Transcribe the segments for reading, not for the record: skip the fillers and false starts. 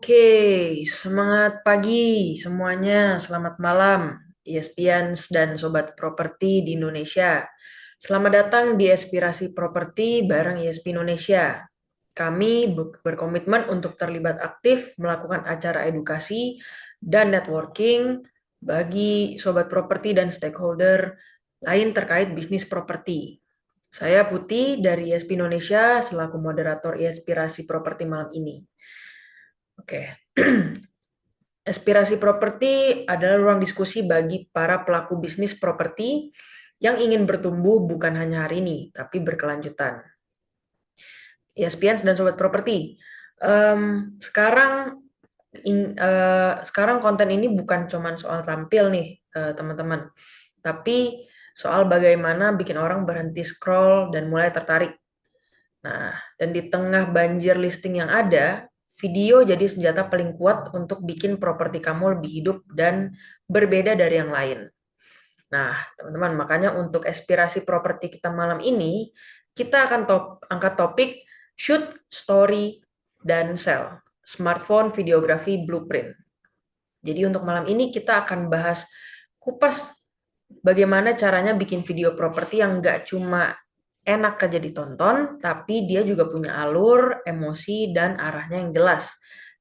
Oke, semangat pagi semuanya. Selamat malam, ESPians dan Sobat Properti di Indonesia. Selamat datang di Aspirasi Properti bareng ESP Indonesia. Kami berkomitmen untuk terlibat aktif melakukan acara edukasi dan networking bagi Sobat Properti dan stakeholder lain terkait bisnis properti. Saya Putih dari ESP Indonesia selaku moderator Aspirasi Properti malam ini. Oke. Aspirasi properti adalah ruang diskusi bagi para pelaku bisnis properti yang ingin bertumbuh bukan hanya hari ini, tapi berkelanjutan. ESPN dan Sobat Properti. Sekarang konten ini bukan cuma soal tampil nih, teman-teman, tapi soal bagaimana bikin orang berhenti scroll dan mulai tertarik. Nah, dan di tengah banjir listing yang ada, video jadi senjata paling kuat untuk bikin properti kamu lebih hidup dan berbeda dari yang lain. Nah, teman-teman, makanya untuk aspirasi properti kita malam ini, kita akan angkat topik shoot, story, dan sell. Smartphone videografi blueprint. Jadi untuk malam ini kita akan bahas kupas bagaimana caranya bikin video properti yang nggak cuma enak aja ditonton, tapi dia juga punya alur, emosi, dan arahnya yang jelas.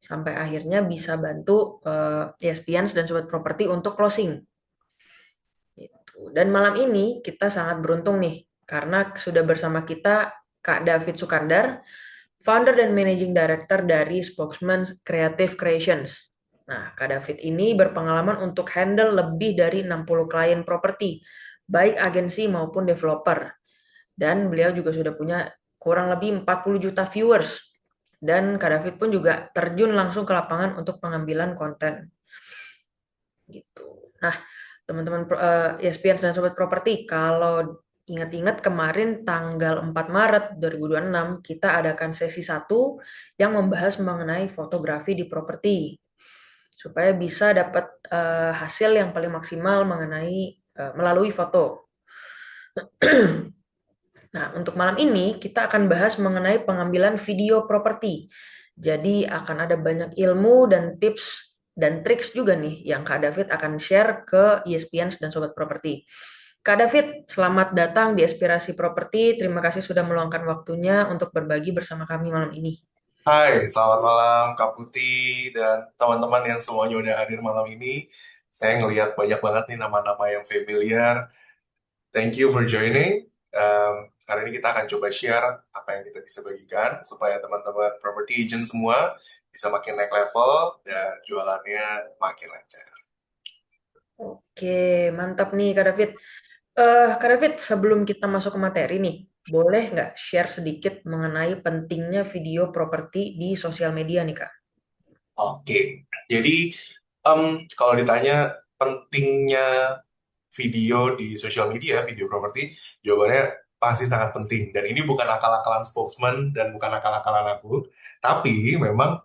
Sampai akhirnya bisa bantu ESPN dan Sobat Properti untuk closing. Gitu. Dan malam ini kita sangat beruntung nih, karena sudah bersama kita Kak David Sukandar, founder dan managing director dari Spokesman Creative Creations. Nah, Kak David ini berpengalaman untuk handle lebih dari 60 klien properti, baik agensi maupun developer. Dan beliau juga sudah punya kurang lebih 40 juta viewers. Dan Kak David pun juga terjun langsung ke lapangan untuk pengambilan konten. Gitu. Nah, teman-teman ESPN dan Sobat Properti, kalau ingat-ingat kemarin tanggal 4 Maret 2026 kita adakan sesi 1 yang membahas mengenai fotografi di properti supaya bisa dapat hasil yang paling maksimal mengenai melalui foto. Nah, untuk malam ini kita akan bahas mengenai pengambilan video properti. Jadi akan ada banyak ilmu dan tips dan triks juga nih yang Kak David akan share ke ESPN dan Sobat Properti. Kak David, selamat datang di Aspirasi Properti. Terima kasih sudah meluangkan waktunya untuk berbagi bersama kami malam ini. Hai, selamat malam Kak Putih dan teman-teman yang semuanya udah hadir malam ini. Saya ngelihat banyak banget nih nama-nama yang familiar. Thank you for joining. Hari ini kita akan coba share apa yang kita bisa bagikan supaya teman-teman property agent semua bisa makin naik level dan jualannya makin lancar. Oke, mantap nih Kak David. Kak David, sebelum kita masuk ke materi nih, boleh nggak share sedikit mengenai pentingnya video properti di sosial media nih Kak? Oke, jadi kalau ditanya pentingnya video di sosial media, video properti, jawabannya pasti sangat penting. Dan ini bukan akal-akalan spokesman dan bukan akal-akalan aku, tapi memang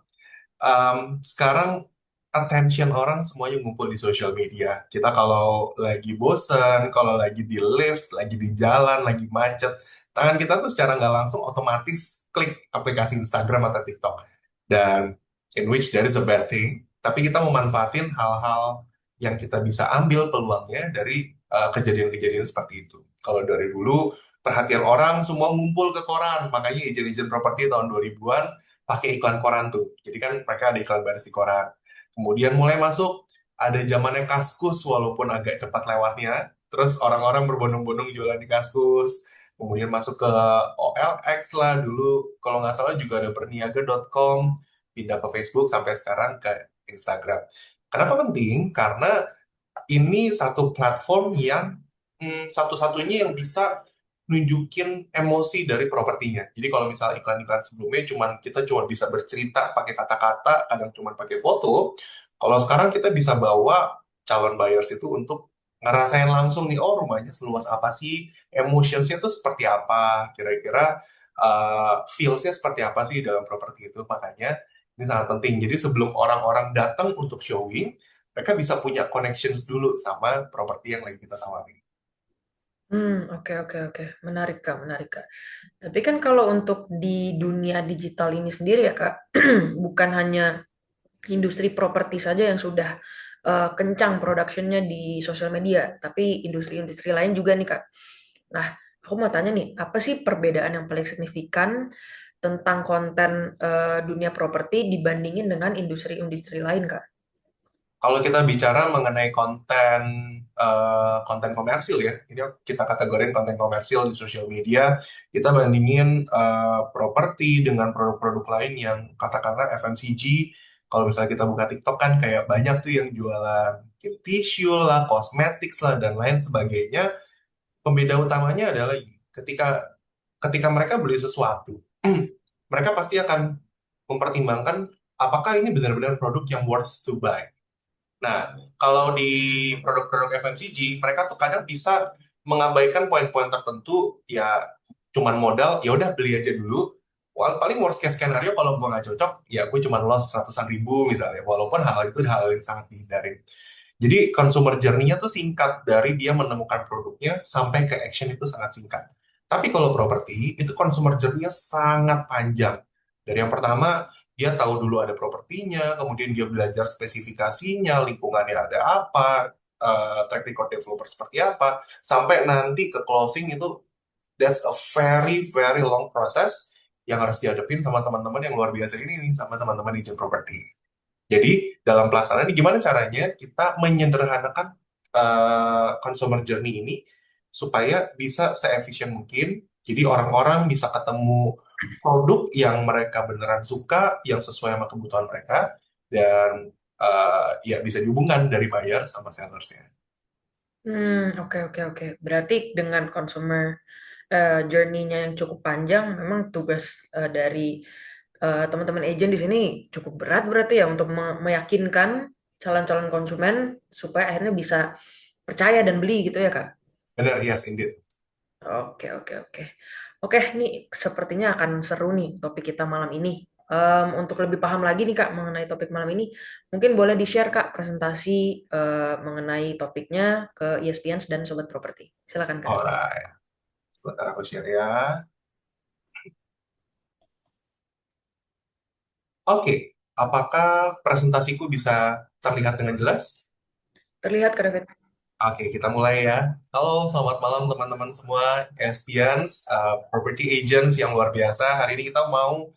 sekarang attention orang semuanya ngumpul di sosial media. Kita kalau lagi bosen, kalau lagi di lift, lagi di jalan, lagi macet, tangan kita tuh secara nggak langsung otomatis klik aplikasi Instagram atau TikTok. Dan in which that is a bad thing. Tapi kita memanfaatin hal-hal yang kita bisa ambil peluangnya dari kejadian-kejadian seperti itu. Kalau dari dulu perhatian orang semua ngumpul ke koran, makanya agent-agent properti tahun 2000-an pakai iklan koran tuh. Jadi kan mereka ada iklan baris di koran. Kemudian mulai masuk ada zamannya Kaskus walaupun agak cepat lewatnya. Terus orang-orang berbondong-bondong jualan di Kaskus. Kemudian masuk ke OLX lah dulu. Kalau nggak salah juga ada berniaga.com. Pindah ke Facebook sampai sekarang ke Instagram. Kenapa penting? Karena ini satu platform yang satu-satunya yang bisa nunjukin emosi dari propertinya. Jadi kalau misal iklan-iklan sebelumnya kita cuma bisa bercerita pakai kata-kata, kadang cuma pakai foto. Kalau sekarang kita bisa bawa calon buyers itu untuk ngerasain langsung nih, oh rumahnya seluas apa sih, emotionsnya tuh seperti apa, kira-kira feels-nya seperti apa sih dalam properti itu. Makanya ini sangat penting. Jadi sebelum orang-orang datang untuk showing, mereka bisa punya connections dulu sama properti yang lagi kita tawarin. Oke, oke, oke. Menarik, Kak, menarik, Kak. Tapi kan kalau untuk di dunia digital ini sendiri ya, Kak, bukan hanya industri properti saja yang sudah kencang productionnya di sosial media, tapi industri-industri lain juga nih Kak. Nah, aku mau tanya nih, apa sih perbedaan yang paling signifikan tentang konten dunia properti dibandingin dengan industri-industri lain Kak? Kalau kita bicara mengenai konten komersil ya, ini kita kategorin konten komersil di sosial media, kita bandingin properti dengan produk-produk lain yang katakanlah FMCG. Kalau misalnya kita buka TikTok kan kayak banyak tuh yang jualan tisu lah, kosmetik lah, dan lain sebagainya. Pembeda utamanya adalah ini, ketika ketika mereka beli sesuatu, mereka pasti akan mempertimbangkan apakah ini benar-benar produk yang worth to buy. Nah, kalau di produk-produk FMCG, mereka tuh kadang bisa mengabaikan poin-poin tertentu, ya cuman modal, ya udah beli aja dulu. Paling worst case scenario kalau gue nggak cocok, ya gue cuma loss ratusan ribu misalnya. Walaupun hal itu hal yang sangat dihindari. Jadi consumer journey-nya tuh singkat dari dia menemukan produknya sampai ke action itu sangat singkat. Tapi kalau properti itu consumer journey-nya sangat panjang. Dari yang pertama dia tahu dulu ada propertinya, kemudian dia belajar spesifikasinya, lingkungannya ada apa, track record developer seperti apa, sampai nanti ke closing itu that's a very very long process yang harus dihadapin sama teman-teman yang luar biasa ini nih, sama teman-teman agent property. Jadi dalam pelaksanaan ini gimana caranya kita menyederhanakan consumer journey ini supaya bisa seefisien mungkin. Jadi orang-orang bisa ketemu produk yang mereka beneran suka, yang sesuai sama kebutuhan mereka, dan ya bisa dihubungkan dari buyer sama sellersnya. Oke oke oke. Berarti dengan consumer journey-nya yang cukup panjang, memang tugas dari teman-teman agent di sini cukup berat berarti ya untuk meyakinkan calon-calon konsumen supaya akhirnya bisa percaya dan beli gitu ya Kak? Benar, yes, indeed. Oke oke oke. Oke, nih sepertinya akan seru nih topik kita malam ini. Untuk lebih paham lagi nih Kak mengenai topik malam ini, mungkin boleh di-share Kak presentasi mengenai topiknya ke ESPN dan Sobat Properti. Silakan Kak. Alright, sebentar aku share ya. Oke, apakah presentasiku bisa terlihat dengan jelas? Terlihat Kak David. Oke, kita mulai ya. Halo, selamat malam teman-teman semua, Espians, property agents yang luar biasa. Hari ini kita mau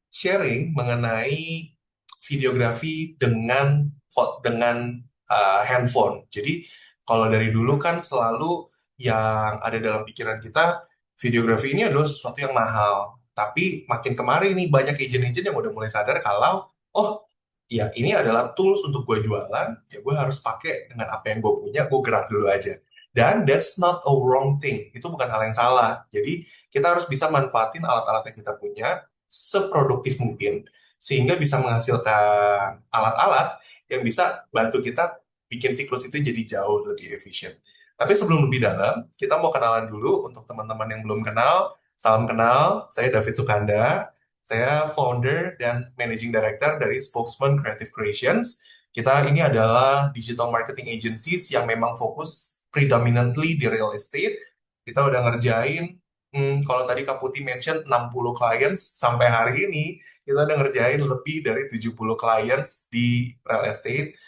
sharing mengenai videografi dengan handphone. Jadi, kalau dari dulu kan selalu yang ada dalam pikiran kita, videografi ini adalah sesuatu yang mahal. Tapi makin kemarin nih banyak agent-agent yang udah mulai sadar kalau, oh ya ini adalah tools untuk gue jualan, ya gue harus pakai dengan apa yang gue punya, gue gerak dulu aja. Dan that's not a wrong thing, itu bukan hal yang salah. Jadi kita harus bisa manfaatin alat-alat yang kita punya seproduktif mungkin, sehingga bisa menghasilkan alat-alat yang bisa bantu kita bikin siklus itu jadi jauh lebih efisien. Tapi sebelum lebih dalam, kita mau kenalan dulu untuk teman-teman yang belum kenal. Salam kenal, saya David Sukanda, saya founder dan managing director dari Spokesman Creative Creations. Kita ini adalah digital marketing agencies yang memang fokus predominantly di real estate. Kita udah ngerjain, kalau tadi Kak Putih mention 60 clients, sampai hari ini kita udah ngerjain lebih dari 70 clients di real estate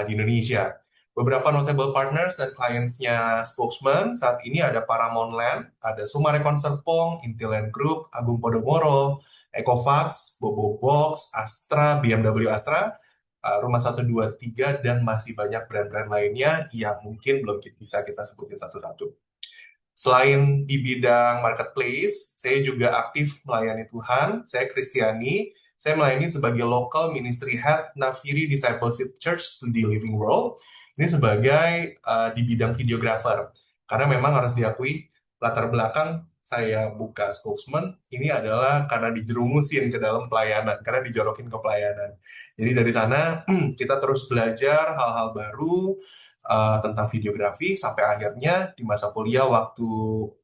di Indonesia. Beberapa notable partners dan clients-nya Spokesman saat ini ada Paramount Land, ada Sumarekon Serpong, Intiland Group, Agung Podomoro, Ecofax, Bobo Box, Astra, BMW Astra, Rumah 123, dan masih banyak brand-brand lainnya yang mungkin belum bisa kita sebutin satu-satu. Selain di bidang marketplace, saya juga aktif melayani Tuhan. Saya Kristiani, saya melayani sebagai local ministry head Nafiri Discipleship Church di Living World. Ini sebagai di bidang videographer. Karena memang harus diakui, latar belakang saya buka spokesman ini adalah karena dijerumusin ke dalam pelayanan, karena dijorokin ke pelayanan. Jadi dari sana kita terus belajar hal-hal baru tentang videografi sampai akhirnya di masa kuliah waktu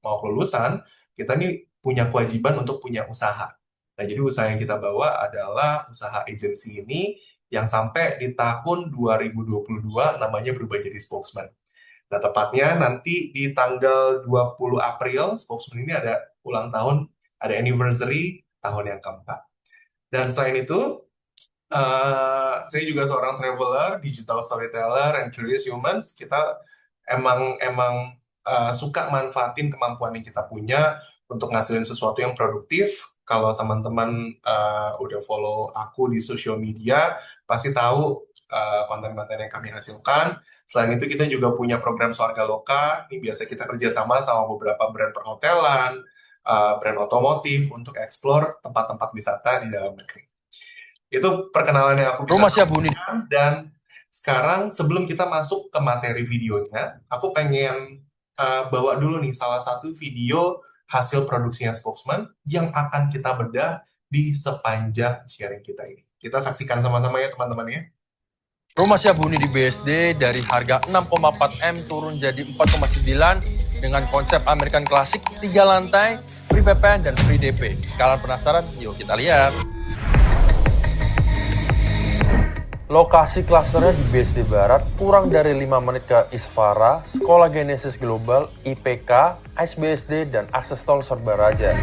mau kelulusan, kita nih punya kewajiban untuk punya usaha. Nah, jadi usaha yang kita bawa adalah usaha agensi ini yang sampai di tahun 2022 namanya berubah jadi Spokesman. Nah, tepatnya nanti di tanggal 20 April, Spokesman ini ada ulang tahun, ada anniversary tahun yang keempat. Dan selain itu, Saya juga seorang traveler, digital storyteller, and curious humans. Kita emang emang suka manfaatin kemampuan yang kita punya untuk ngasilin sesuatu yang produktif. Kalau teman-teman udah follow aku di social media, pasti tahu konten-konten yang kami hasilkan. Selain itu, kita juga punya program Swarga Loka. Ini biasa kita kerjasama sama beberapa brand perhotelan, brand otomotif untuk explore tempat-tempat wisata di dalam negeri. Itu perkenalan yang aku bisa Rumah siap huni. sampaikan. Dan sekarang sebelum kita masuk ke materi videonya, aku pengen bawa dulu nih salah satu video hasil produksinya Spokesman yang akan kita bedah di sepanjang sharing kita ini. Kita saksikan sama-sama ya teman-teman ya. Rumah siap huni di BSD dari harga 6,4 M turun jadi 4,9 dengan konsep American Classic, 3 lantai, free PPN dan free DP. Kalian penasaran? Yuk kita lihat. Lokasi klasternya di BSD Barat, kurang dari 5 menit ke Isfara, Sekolah Genesis Global, IPK, SBSD, dan akses tol serba raja.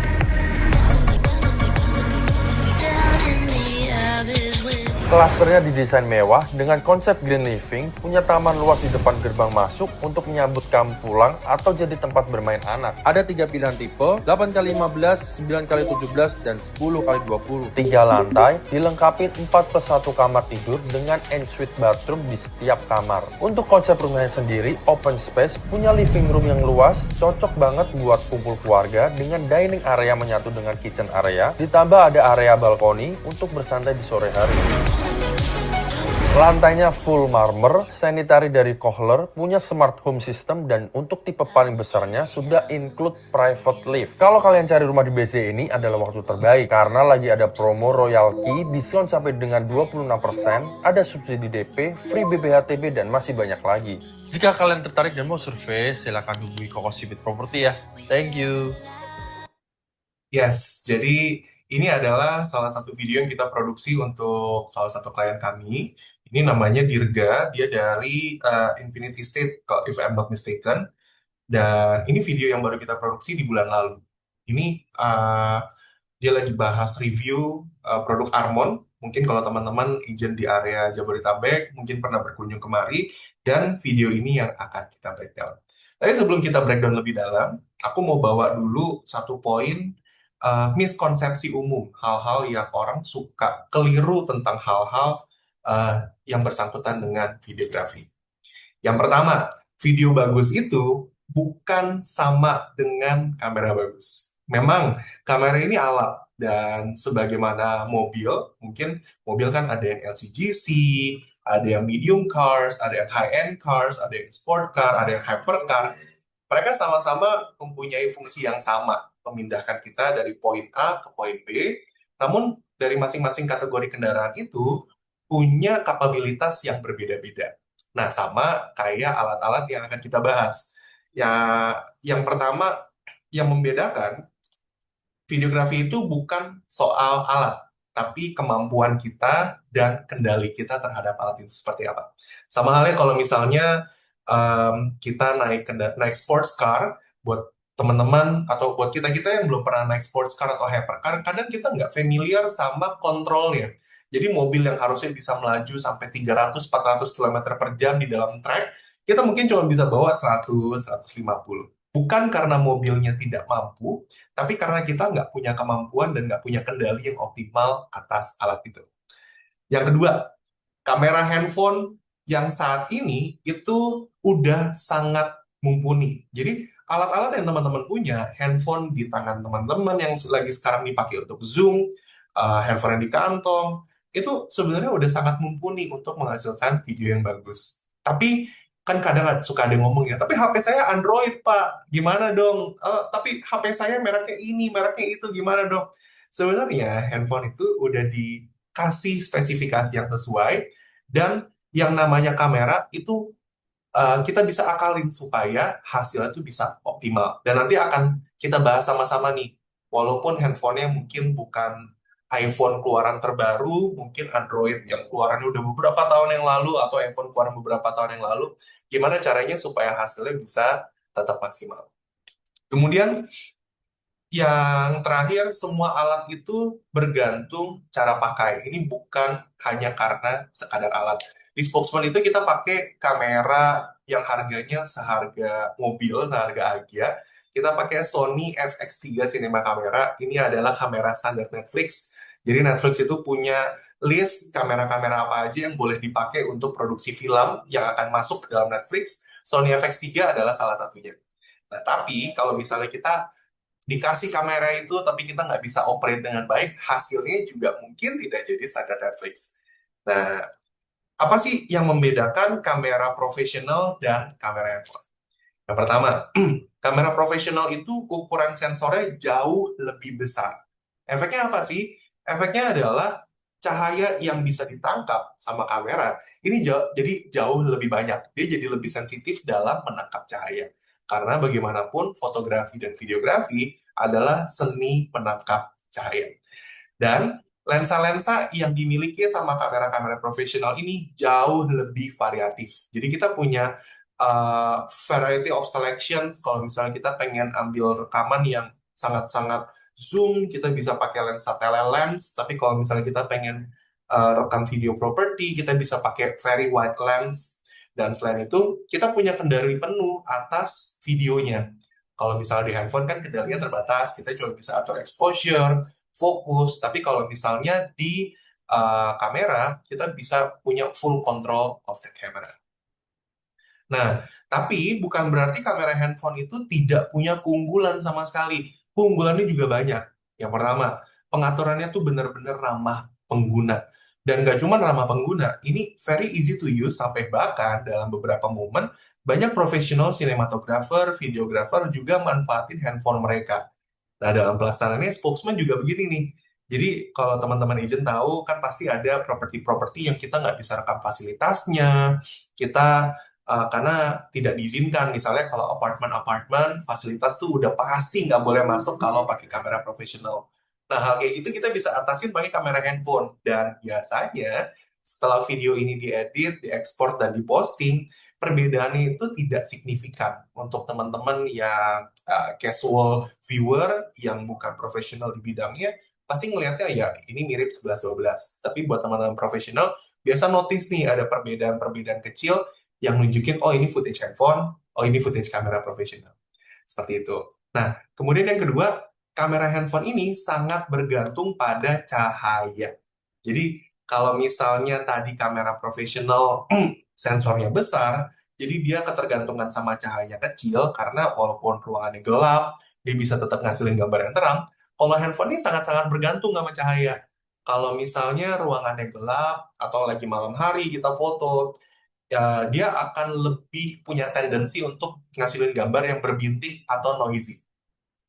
Klasternya didesain mewah dengan konsep green living, punya taman luas di depan gerbang masuk untuk menyambut kamu pulang atau jadi tempat bermain anak. Ada 3 pilihan tipe, 8x15, 9x17, dan 10x20. 3 lantai, dilengkapi 4+1 kamar tidur dengan ensuite bathroom di setiap kamar. Untuk konsep rumahnya sendiri, open space, punya living room yang luas, cocok banget buat kumpul keluarga dengan dining area menyatu dengan kitchen area, ditambah ada area balkoni untuk bersantai di sore hari. Lantainya full marmer, sanitary dari Kohler, punya smart home system, dan untuk tipe paling besarnya sudah include private lift. Kalau kalian cari rumah di BC ini adalah waktu terbaik karena lagi ada promo Royal Key, diskon sampai dengan 26%, ada subsidi DP, free BPHTB, dan masih banyak lagi. Jika kalian tertarik dan mau survei, silakan hubungi Koko Sipit Property ya. Thank you. Yes, jadi ini adalah salah satu video yang kita produksi untuk salah satu klien kami. Ini namanya Dirga, dia dari Infinity State, if I'm not mistaken. Dan ini video yang baru kita produksi di bulan lalu. Ini dia lagi bahas review produk Armon. Mungkin kalau teman-teman agent di area Jabodetabek, mungkin pernah berkunjung kemari. Dan video ini yang akan kita breakdown. Tapi sebelum kita breakdown lebih dalam, aku mau bawa dulu satu poin miskonsepsi umum, hal-hal yang orang suka keliru tentang hal-hal yang bersangkutan dengan videografi. Yang pertama, video bagus itu bukan sama dengan kamera bagus. Memang kamera ini alat, dan sebagaimana mobil, mungkin mobil kan ada yang LCGC, ada yang medium cars, ada yang high-end cars, ada yang sport car, ada yang hypercar. Mereka sama-sama mempunyai fungsi yang sama, memindahkan kita dari poin A ke poin B, namun dari masing-masing kategori kendaraan itu punya kapabilitas yang berbeda-beda. Nah, sama kayak alat-alat yang akan kita bahas. Ya, yang pertama yang membedakan, videografi itu bukan soal alat, tapi kemampuan kita dan kendali kita terhadap alat itu seperti apa. Sama halnya kalau misalnya kita naik sports car, buat teman-teman atau buat kita-kita yang belum pernah naik sports car atau hypercar, kadang kita nggak familiar sama kontrolnya. Jadi mobil yang harusnya bisa melaju sampai 300-400 km per jam di dalam track, kita mungkin cuma bisa bawa 100-150. Bukan karena mobilnya tidak mampu, tapi karena kita nggak punya kemampuan dan nggak punya kendali yang optimal atas alat itu. Yang kedua, kamera handphone yang saat ini itu udah sangat mumpuni. Jadi alat-alat yang teman-teman punya, handphone di tangan teman-teman yang lagi sekarang dipakai untuk Zoom, handphone yang di kantong, itu sebenarnya udah sangat mumpuni untuk menghasilkan video yang bagus. Tapi kan kadang suka ada yang ngomong ya, tapi HP saya Android Pak, gimana dong? Tapi HP saya mereknya ini, mereknya itu, gimana dong? Sebenarnya handphone itu udah dikasih spesifikasi yang sesuai, dan yang namanya kamera itu kita bisa akalin supaya hasilnya itu bisa optimal. Dan nanti akan kita bahas sama-sama nih, walaupun handphonenya mungkin bukan iPhone keluaran terbaru, mungkin Android yang keluarannya udah beberapa tahun yang lalu, atau iPhone keluaran beberapa tahun yang lalu, gimana caranya supaya hasilnya bisa tetap maksimal. Kemudian Yang terakhir, semua alat itu bergantung cara pakai. Ini bukan hanya karena sekadar alat. Di Spokesman itu kita pakai kamera yang harganya seharga mobil, seharga Agya. Kita pakai Sony FX3 Cinema Camera. Ini adalah kamera standar Netflix. Jadi Netflix itu punya list kamera-kamera apa aja yang boleh dipakai untuk produksi film yang akan masuk ke dalam Netflix. Sony FX3 adalah salah satunya. Nah, tapi kalau misalnya kita dikasih kamera itu tapi kita nggak bisa operate dengan baik, hasilnya juga mungkin tidak jadi standar Netflix. Nah, apa sih yang membedakan kamera profesional dan kamera handphone? Yang pertama, kamera profesional itu ukuran sensornya jauh lebih besar. Efeknya apa sih? Efeknya adalah cahaya yang bisa ditangkap sama kamera ini jadi jauh lebih banyak. Dia jadi lebih sensitif dalam menangkap cahaya. Karena bagaimanapun fotografi dan videografi adalah seni menangkap cahaya. Dan lensa-lensa yang dimiliki sama kamera-kamera profesional ini jauh lebih variatif. Jadi kita punya variety of selections. Kalau misalnya kita pengen ambil rekaman yang sangat-sangat zoom, kita bisa pakai lensa telelens. Tapi kalau misalnya kita pengen rekam video property, kita bisa pakai very wide lens. Dan selain itu, kita punya kendali penuh atas videonya. Kalau misalnya di handphone kan kendalinya terbatas, kita cuma bisa atur exposure, fokus. Tapi kalau misalnya di kamera, kita bisa punya full control of the camera. Nah, tapi bukan berarti kamera handphone itu tidak punya keunggulan sama sekali. Keunggulannya juga banyak. Yang pertama, pengaturannya tuh benar-benar ramah pengguna. Dan gak cuma ramah pengguna, ini very easy to use sampai bahkan dalam beberapa momen, banyak profesional sinematografer, videografer juga manfaatin handphone mereka. Nah, dalam pelaksanaannya, spokesman juga begini nih. Jadi, kalau teman-teman agent tahu, kan pasti ada properti-properti yang kita nggak bisa rekam fasilitasnya, kita karena tidak diizinkan. Misalnya kalau apartemen-apartemen, fasilitas tuh udah pasti nggak boleh masuk kalau pakai kamera profesional. Nah, hal kayak gitu kita bisa atasin pakai kamera handphone. Dan biasanya, setelah video ini diedit, diekspor, dan diposting, perbedaannya itu tidak signifikan. Untuk teman-teman yang casual viewer yang bukan profesional di bidangnya, pasti ngelihatnya ya ini mirip 11-12. Tapi buat teman-teman profesional, biasa notice nih ada perbedaan-perbedaan kecil yang nunjukin, oh ini footage handphone, oh ini footage kamera profesional. Seperti itu. Nah, kemudian yang kedua, kamera handphone ini sangat bergantung pada cahaya. Jadi, kalau misalnya tadi kamera profesional sensornya besar, jadi dia ketergantungan sama cahaya kecil karena walaupun ruangannya gelap, dia bisa tetap ngasilin gambar yang terang. Kalau handphone ini sangat-sangat bergantung sama cahaya. Kalau misalnya ruangannya gelap atau lagi malam hari kita foto, ya, dia akan lebih punya tendensi untuk ngasilin gambar yang berbintik atau noisy.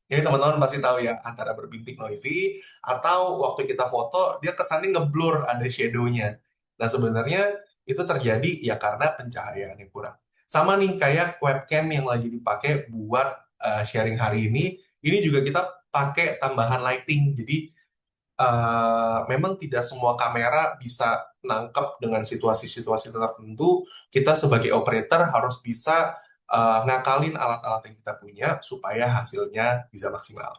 Jadi teman-teman pasti tahu ya, antara berbintik noisy atau waktu kita foto, dia kesannya ngeblur, ada shadow-nya. Nah, sebenarnya itu terjadi ya karena pencahayaannya kurang. Sama nih kayak webcam yang lagi dipakai buat sharing hari ini juga kita pakai tambahan lighting. Jadi memang tidak semua kamera bisa nangkep dengan situasi-situasi tertentu. Kita sebagai operator harus bisa ngakalin alat-alat yang kita punya supaya hasilnya bisa maksimal.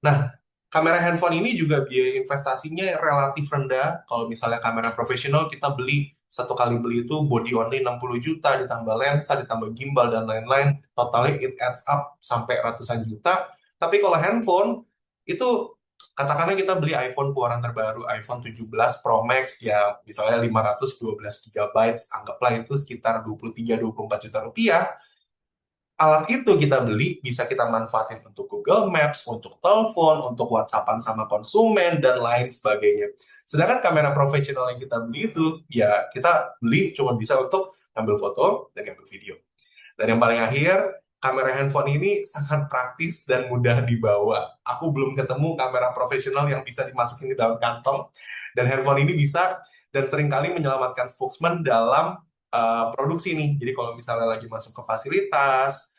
Nah, kamera handphone ini juga biaya investasinya relatif rendah. Kalau misalnya kamera profesional kita beli satu kali beli itu body only 60 juta, ditambah lensa, ditambah gimbal, dan lain-lain. Totalnya it adds up sampai ratusan juta. Tapi kalau handphone, itu katakanlah kita beli iPhone keluaran terbaru, iPhone 17 Pro Max, ya misalnya 512 GB, anggaplah itu sekitar 23-24 juta rupiah. Alat itu kita beli, bisa kita manfaatin untuk Google Maps, untuk telepon, untuk WhatsAppan sama konsumen, dan lain sebagainya. Sedangkan kamera profesional yang kita beli itu, ya kita beli cuma bisa untuk ngambil foto dan ngambil video. Dan yang paling akhir, kamera handphone ini sangat praktis dan mudah dibawa. Aku belum ketemu kamera profesional yang bisa dimasukin di dalam kantong, dan handphone ini bisa dan seringkali menyelamatkan spokesman dalam produksi nih. Jadi kalau misalnya lagi masuk ke fasilitas,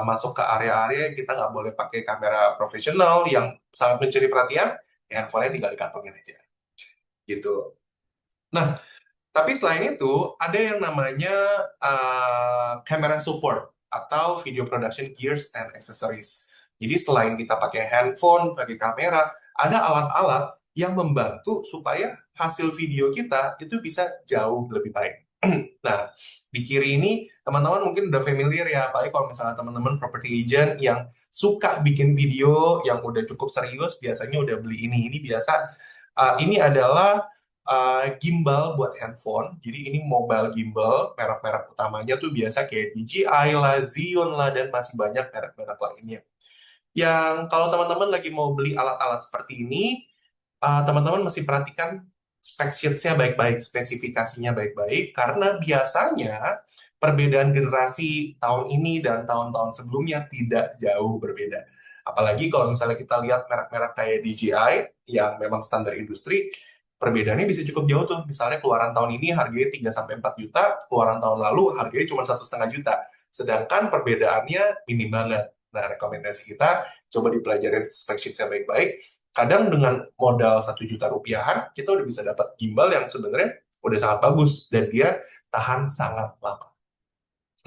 masuk ke area-area kita nggak boleh pakai kamera profesional yang sangat mencuri perhatian, ya handphonenya tinggal dikantongin aja. Gitu. Nah, tapi selain itu, ada yang namanya camera support atau video production gears and accessories. Jadi selain kita pakai handphone, pakai kamera, ada alat-alat yang membantu supaya hasil video kita itu bisa jauh lebih baik. Nah, di kiri ini teman-teman mungkin udah familiar ya, apalagi kalau misalnya teman-teman property agent yang suka bikin video yang udah cukup serius, biasanya udah beli ini. Ini biasa, ini adalah gimbal buat handphone. Jadi ini mobile gimbal, merek-merek utamanya tuh biasa kayak DJI lah, Xeon lah, dan masih banyak merek-merek lainnya. Yang kalau teman-teman lagi mau beli alat-alat seperti ini, teman-teman mesti perhatikan spec sheets-nya baik-baik, spesifikasinya baik-baik, karena biasanya perbedaan generasi tahun ini dan tahun-tahun sebelumnya tidak jauh berbeda. Apalagi kalau misalnya kita lihat merek-merek kayak DJI yang memang standar industri, perbedaannya bisa cukup jauh tuh. Misalnya keluaran tahun ini harganya 3-4 juta, keluaran tahun lalu harganya cuma 1,5 juta. Sedangkan perbedaannya minim banget. Nah, rekomendasi kita coba dipelajarin spek sheet-nya baik-baik. Kadang dengan modal 1 juta rupiahan, kita udah bisa dapat gimbal yang sebenarnya udah sangat bagus dan dia tahan sangat lama.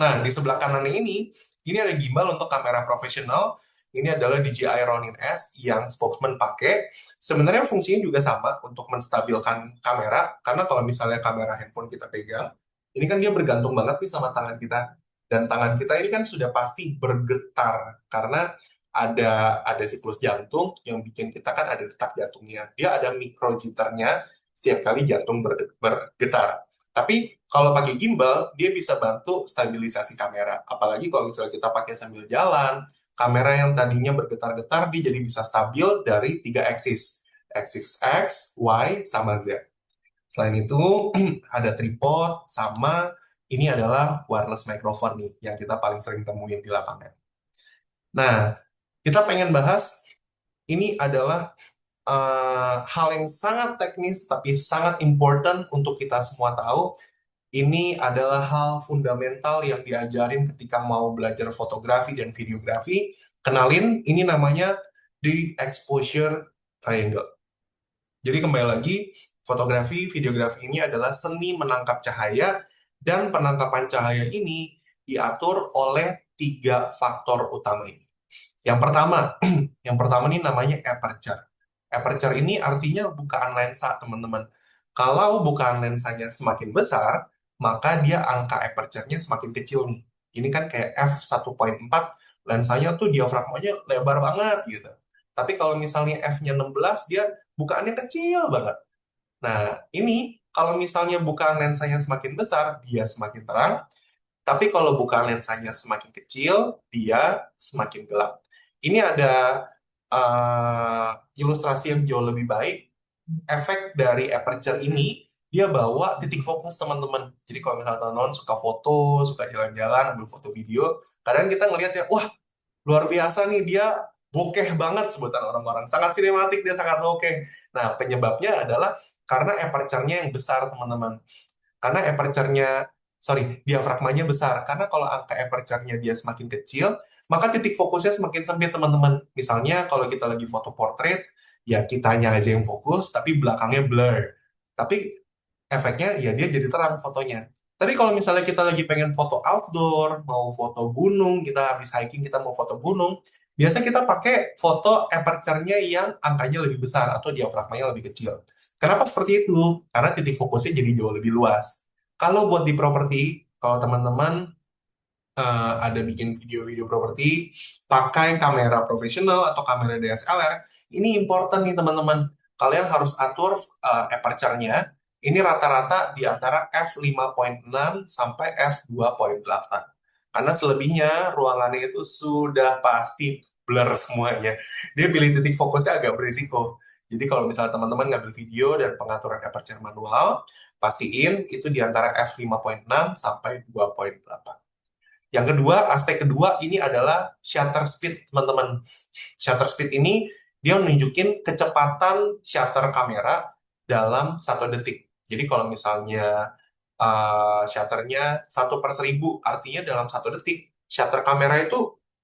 Nah, di sebelah kanan ini ada gimbal untuk kamera profesional. Ini adalah DJI Ronin S yang spokesman pakai. Sebenarnya fungsinya juga sama untuk menstabilkan kamera, karena kalau misalnya kamera handphone kita pegang, ini kan dia bergantung banget nih sama tangan kita. Dan tangan kita ini kan sudah pasti bergetar, karena ada siklus jantung yang bikin kita kan ada detak jantungnya. Dia ada micro jitternya setiap kali jantung bergetar. Tapi kalau pakai gimbal, dia bisa bantu stabilisasi kamera. Apalagi kalau misalnya kita pakai sambil jalan, kamera yang tadinya bergetar-getar, dia jadi bisa stabil dari 3 aksis. Aksis X, Y, sama Z. Selain itu, ada tripod, sama ini adalah wireless microphone nih, yang kita paling sering temuin di lapangan. Nah, kita pengen bahas, ini adalah hal yang sangat teknis, tapi sangat important untuk kita semua tahu. Ini adalah hal fundamental yang diajarin ketika mau belajar fotografi dan videografi. Kenalin, ini namanya the exposure triangle. Jadi kembali lagi, fotografi, videografi ini adalah seni menangkap cahaya, dan penangkapan cahaya ini diatur oleh 3 faktor utama ini. Yang pertama, yang pertama ini namanya aperture. Aperture ini artinya bukaan lensa, teman-teman. Kalau bukaan lensanya semakin besar, maka dia angka aperture-nya semakin kecil nih. Ini kan kayak f1.4, lensanya tuh diafragmanya lebar banget gitu. Tapi kalau misalnya f-nya 16, dia bukaannya kecil banget. Nah, ini kalau misalnya bukaan lensanya semakin besar, dia semakin terang. Tapi kalau bukaan lensanya semakin kecil, dia semakin gelap. Ini ada ilustrasi yang jauh lebih baik. Efek dari aperture ini, dia bawa titik fokus, teman-teman. Jadi kalau misalnya teman-teman suka foto, suka jalan-jalan, ambil foto video, kadang kita ngelihat ya, wah, luar biasa nih, dia bokeh banget sebutan orang-orang. Sangat sinematik, dia sangat bokeh. Nah, penyebabnya adalah karena aperture-nya yang besar, teman-teman. Karena diafragmanya besar. Karena kalau angka aperture-nya dia semakin kecil, maka titik fokusnya semakin sempit, teman-teman. Misalnya kalau kita lagi foto portrait, ya kitanya aja yang fokus, tapi belakangnya blur. Tapi efeknya ya dia jadi terang fotonya. Tapi kalau misalnya kita lagi pengen foto outdoor, mau foto gunung, kita habis hiking, kita mau foto gunung, biasa kita pakai foto aperture-nya yang angkanya lebih besar atau diafragmanya lebih kecil. Kenapa seperti itu? Karena titik fokusnya jadi jauh lebih luas. Kalau buat di properti, kalau teman-teman ada bikin video-video properti, pakai kamera profesional atau kamera DSLR, ini important nih teman-teman. Kalian harus atur aperture-nya. Ini rata-rata di antara f5.6 sampai f2.8. Karena selebihnya ruangannya itu sudah pasti blur semuanya. Dia pilih titik fokusnya agak berisiko. Jadi kalau misalnya teman-teman ngambil video dan pengaturan aperture manual, pastiin itu di antara f5.6 sampai 2.8. Yang kedua, aspek kedua ini adalah shutter speed, teman-teman. Shutter speed ini dia menunjukin kecepatan shutter kamera dalam 1 detik. Jadi kalau misalnya shutternya 1/1000, artinya dalam 1 detik, shutter kamera itu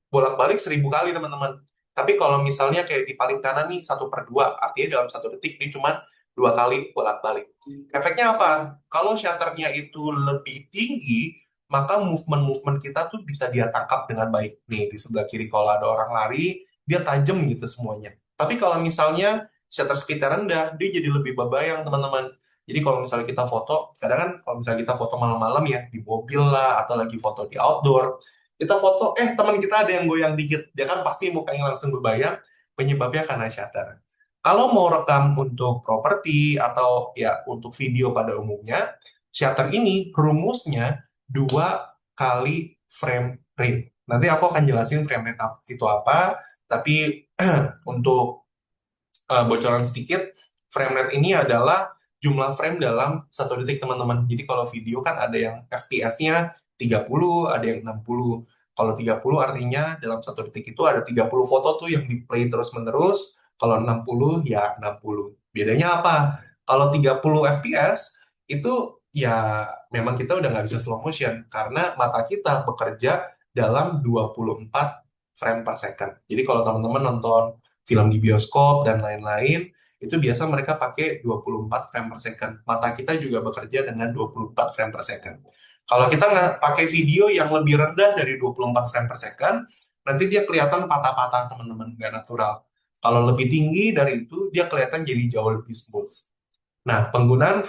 bolak-balik 1000 kali, teman-teman. Tapi kalau misalnya kayak di paling kanan nih 1/2, artinya dalam 1 detik dia cuma 2 kali bolak-balik. Efeknya apa? Kalau shutternya itu lebih tinggi, maka movement-movement kita tuh bisa dia tangkap dengan baik. Nih, di sebelah kiri kalau ada orang lari, dia tajam gitu semuanya. Tapi kalau misalnya shutter speed-nya rendah, dia jadi lebih bebayang teman-teman. Jadi kalau misalnya kita foto, kadang kan kalau misalnya kita foto malam-malam ya, di mobil lah, atau lagi foto di outdoor, kita foto, teman kita ada yang goyang dikit, dia kan pasti mukanya langsung berbayang, penyebabnya karena shutter. Kalau mau rekam untuk properti atau ya untuk video pada umumnya, shutter ini rumusnya 2 kali frame rate. Nanti aku akan jelasin frame rate itu apa, tapi untuk bocoran sedikit, frame rate ini adalah jumlah frame dalam 1 detik teman-teman. Jadi kalau video kan ada yang FPS-nya 30, ada yang 60. Kalau 30 artinya dalam 1 detik itu ada 30 foto tuh yang di-play terus-menerus. Kalau 60 ya 60. Bedanya apa? Kalau 30 FPS itu ya memang kita udah nggak bisa slow motion karena mata kita bekerja dalam 24 frame per second. Jadi kalau teman-teman nonton film di bioskop dan lain-lain, itu biasa mereka pakai 24 frame per second. Mata kita juga bekerja dengan 24 frame per second. Kalau kita nggak pakai video yang lebih rendah dari 24 frame per second, nanti dia kelihatan patah-patah teman-teman, nggak natural. Kalau lebih tinggi dari itu, dia kelihatan jadi jauh lebih smooth. Nah, penggunaan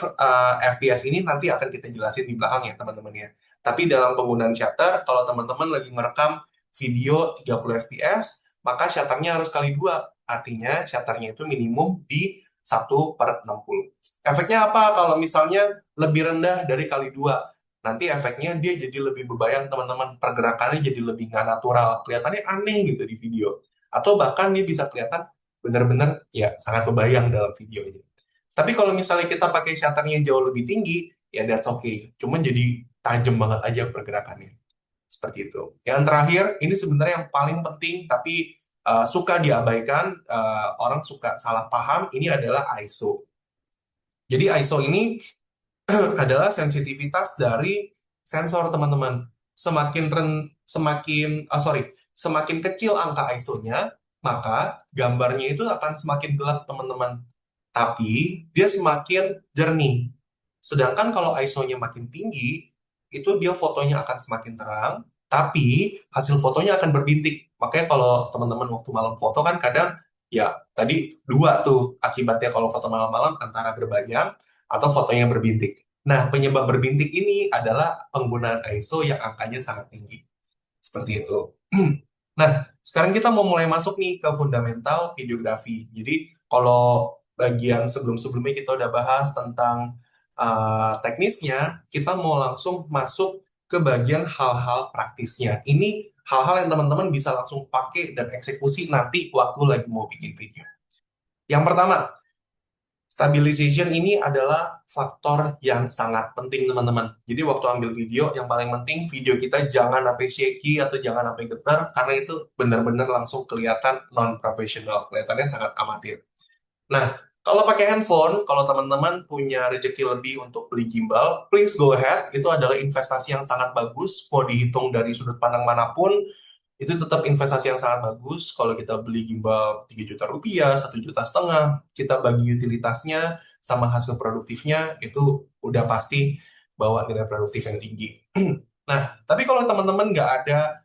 FPS ini nanti akan kita jelasin di belakang ya teman-teman ya. Tapi dalam penggunaan shutter, kalau teman-teman lagi merekam video 30 fps, maka shutternya harus kali 2. Artinya shutternya itu minimum di 1/60. Efeknya apa kalau misalnya lebih rendah dari kali 2? Nanti efeknya dia jadi lebih bebayang teman-teman. Pergerakannya jadi lebih nggak natural. Kelihatannya aneh gitu di video. Atau bahkan dia bisa kelihatan benar-benar ya sangat bebayang dalam videonya. Tapi kalau misalnya kita pakai shutternya jauh lebih tinggi, ya that's okay. Cuman jadi tajam banget aja pergerakannya. Seperti itu. Yang terakhir, ini sebenarnya yang paling penting, tapi suka diabaikan, orang suka salah paham, ini adalah ISO. Jadi ISO ini adalah sensitivitas dari sensor teman-teman. Semakin kecil angka ISO-nya, maka gambarnya itu akan semakin gelap teman-teman. Tapi dia semakin jernih. Sedangkan kalau ISO-nya makin tinggi, itu dia fotonya akan semakin terang, tapi hasil fotonya akan berbintik. Makanya kalau teman-teman waktu malam foto kan kadang, ya tadi dua tuh akibatnya kalau foto malam-malam antara berbayang atau fotonya berbintik. Nah, penyebab berbintik ini adalah penggunaan ISO yang angkanya sangat tinggi. Seperti itu. Nah, sekarang kita mau mulai masuk nih ke fundamental videografi. Jadi, kalau bagian sebelum-sebelumnya kita udah bahas tentang teknisnya, kita mau langsung masuk ke bagian hal-hal praktisnya. Ini hal-hal yang teman-teman bisa langsung pakai dan eksekusi nanti waktu lagi mau bikin video. Yang pertama, stabilization ini adalah faktor yang sangat penting teman-teman. Jadi waktu ambil video, yang paling penting video kita jangan sampai shaky atau jangan sampai getar, karena itu benar-benar langsung kelihatan non-professional, kelihatannya sangat amatir. Nah, kalau pakai handphone, kalau teman-teman punya rezeki lebih untuk beli gimbal, please go ahead. Itu adalah investasi yang sangat bagus. Mau dihitung dari sudut pandang manapun, itu tetap investasi yang sangat bagus. Kalau kita beli gimbal 3 juta rupiah, 1,5 juta, kita bagi utilitasnya sama hasil produktifnya, itu udah pasti bawa nilai produktif yang tinggi. Nah, tapi kalau teman-teman nggak ada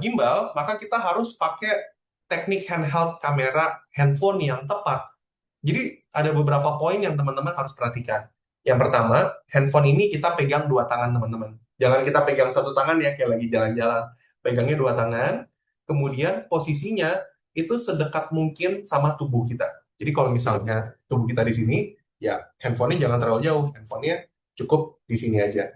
gimbal, maka kita harus pakai teknik handheld kamera handphone yang tepat. Jadi ada beberapa poin yang teman-teman harus perhatikan. Yang pertama, handphone ini kita pegang 2 tangan teman-teman. Jangan kita pegang 1 tangan ya, kayak lagi jalan-jalan. Pegangnya 2 tangan, kemudian posisinya itu sedekat mungkin sama tubuh kita. Jadi kalau misalnya tubuh kita di sini, ya handphonenya jangan terlalu jauh. Handphonenya cukup di sini aja.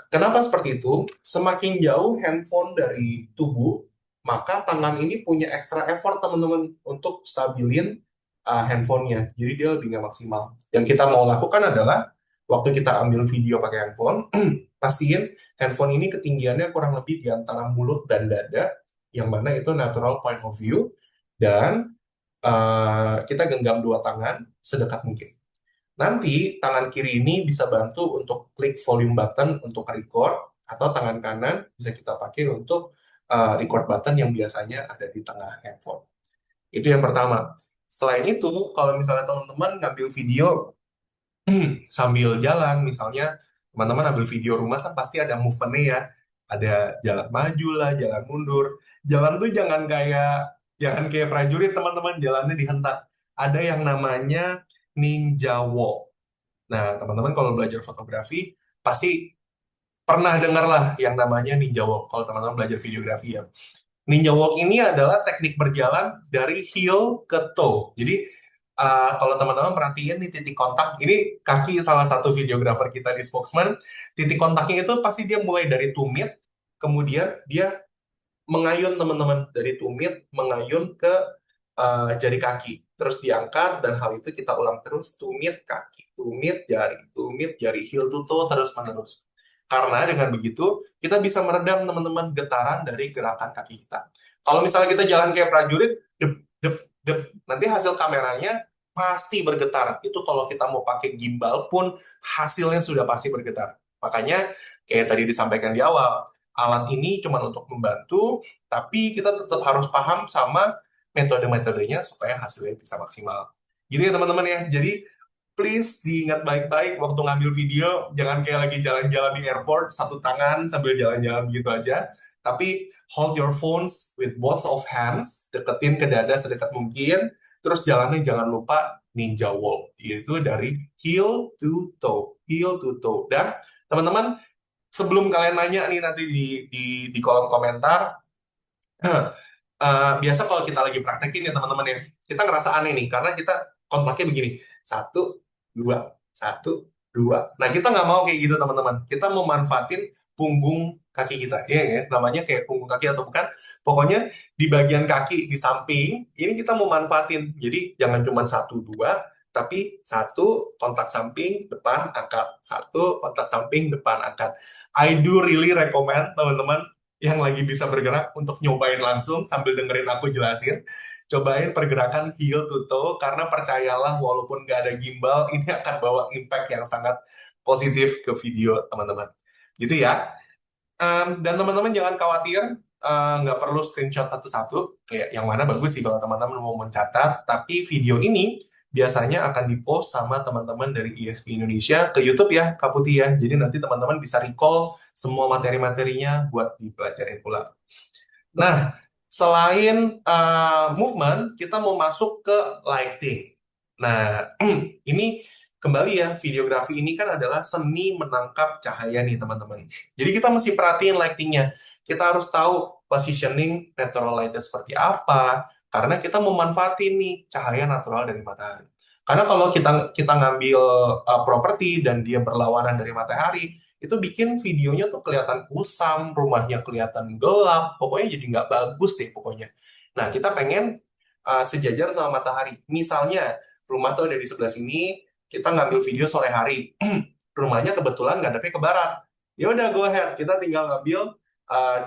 Kenapa seperti itu? Semakin jauh handphone dari tubuh, maka tangan ini punya extra effort teman-teman untuk stabilin handphonenya. Jadi dia lebih nggak maksimal. Yang kita mau lakukan adalah waktu kita ambil video pakai handphone, pastiin handphone ini ketinggiannya kurang lebih di antara mulut dan dada, yang mana itu natural point of view, dan kita genggam 2 tangan sedekat mungkin. Nanti tangan kiri ini bisa bantu untuk klik volume button untuk record, atau tangan kanan bisa kita pakai untuk record button yang biasanya ada di tengah handphone. Itu yang pertama. Selain itu, kalau misalnya teman-teman ngambil video sambil jalan, misalnya teman-teman ambil video rumah kan pasti ada movement-nya ya. Ada jalan maju lah, jalan mundur. Jalan tuh jangan kayak Jangan kayak prajurit teman-teman, jalannya dihentak. Ada yang namanya ninja walk. Nah, teman-teman kalau belajar fotografi, pasti pernah dengar lah yang namanya ninja walk. Kalau teman-teman belajar videografi ya. Ninja walk ini adalah teknik berjalan dari heel ke toe. Jadi, kalau teman-teman perhatiin nih titik kontak, ini kaki salah satu videografer kita di Spokesman, titik kontaknya itu pasti dia mulai dari tumit, kemudian dia mengayun teman-teman dari tumit mengayun ke jari kaki, terus diangkat dan hal itu kita ulang terus tumit kaki, tumit jari, heel to toe terus menerus. Karena dengan begitu kita bisa meredam teman-teman getaran dari gerakan kaki kita. Kalau misalnya kita jalan kayak prajurit, dep, dep, dep, nanti hasil kameranya pasti bergetar. Itu kalau kita mau pakai gimbal pun hasilnya sudah pasti bergetar. Makanya kayak tadi disampaikan di awal, alat ini cuma untuk membantu, tapi kita tetap harus paham sama metode-metodenya supaya hasilnya bisa maksimal. Gitu ya teman-teman ya. Jadi please diingat baik-baik waktu ngambil video, jangan kayak lagi jalan-jalan di airport, satu tangan sambil jalan-jalan begitu aja. Tapi hold your phones with both of hands, deketin ke dada sedekat mungkin, terus jalannya jangan lupa ninja walk, yaitu dari heel to toe, heel to toe. Dan teman-teman, sebelum kalian nanya nih nanti di kolom komentar, biasa kalau kita lagi praktekin ya teman-teman ya, kita ngerasa aneh nih, karena kita kontaknya begini, satu, dua, satu, dua. Nah, kita nggak mau kayak gitu teman-teman. Kita mau manfaatin punggung kaki kita, ya, namanya kayak punggung kaki atau bukan, pokoknya di bagian kaki di samping, ini kita mau manfaatin. Jadi, jangan cuma satu, dua, tapi satu kontak samping, depan, angkat. Satu kontak samping, depan, angkat. I do really recommend teman-teman yang lagi bisa bergerak untuk nyobain langsung sambil dengerin aku jelasin. Cobain pergerakan heel to toe, karena percayalah walaupun nggak ada gimbal, ini akan bawa impact yang sangat positif ke video teman-teman. Gitu ya. Dan teman-teman jangan khawatir, nggak perlu screenshot satu-satu. Kayak yang mana bagus sih kalau teman-teman mau mencatat, tapi video ini biasanya akan di-post sama teman-teman dari ISP Indonesia ke YouTube ya, Kak Putih ya. Jadi nanti teman-teman bisa recall semua materi-materinya buat dipelajarin ulang. Nah, selain movement, kita mau masuk ke lighting. Nah, ini kembali ya, videografi ini kan adalah seni menangkap cahaya nih teman-teman. Jadi kita mesti perhatiin lightingnya. Kita harus tahu positioning natural lightnya seperti apa, karena kita mau manfaatin nih cahaya natural dari matahari. Karena kalau kita kita ngambil properti dan dia berlawanan dari matahari, itu bikin videonya tuh kelihatan kusam, rumahnya kelihatan gelap, pokoknya jadi nggak bagus deh pokoknya. Nah, kita pengen sejajar sama matahari. Misalnya, rumah tuh ada di sebelah sini, kita ngambil video sore hari, rumahnya kebetulan ngadepnya ke barat. Ya udah, go ahead, kita tinggal ngambil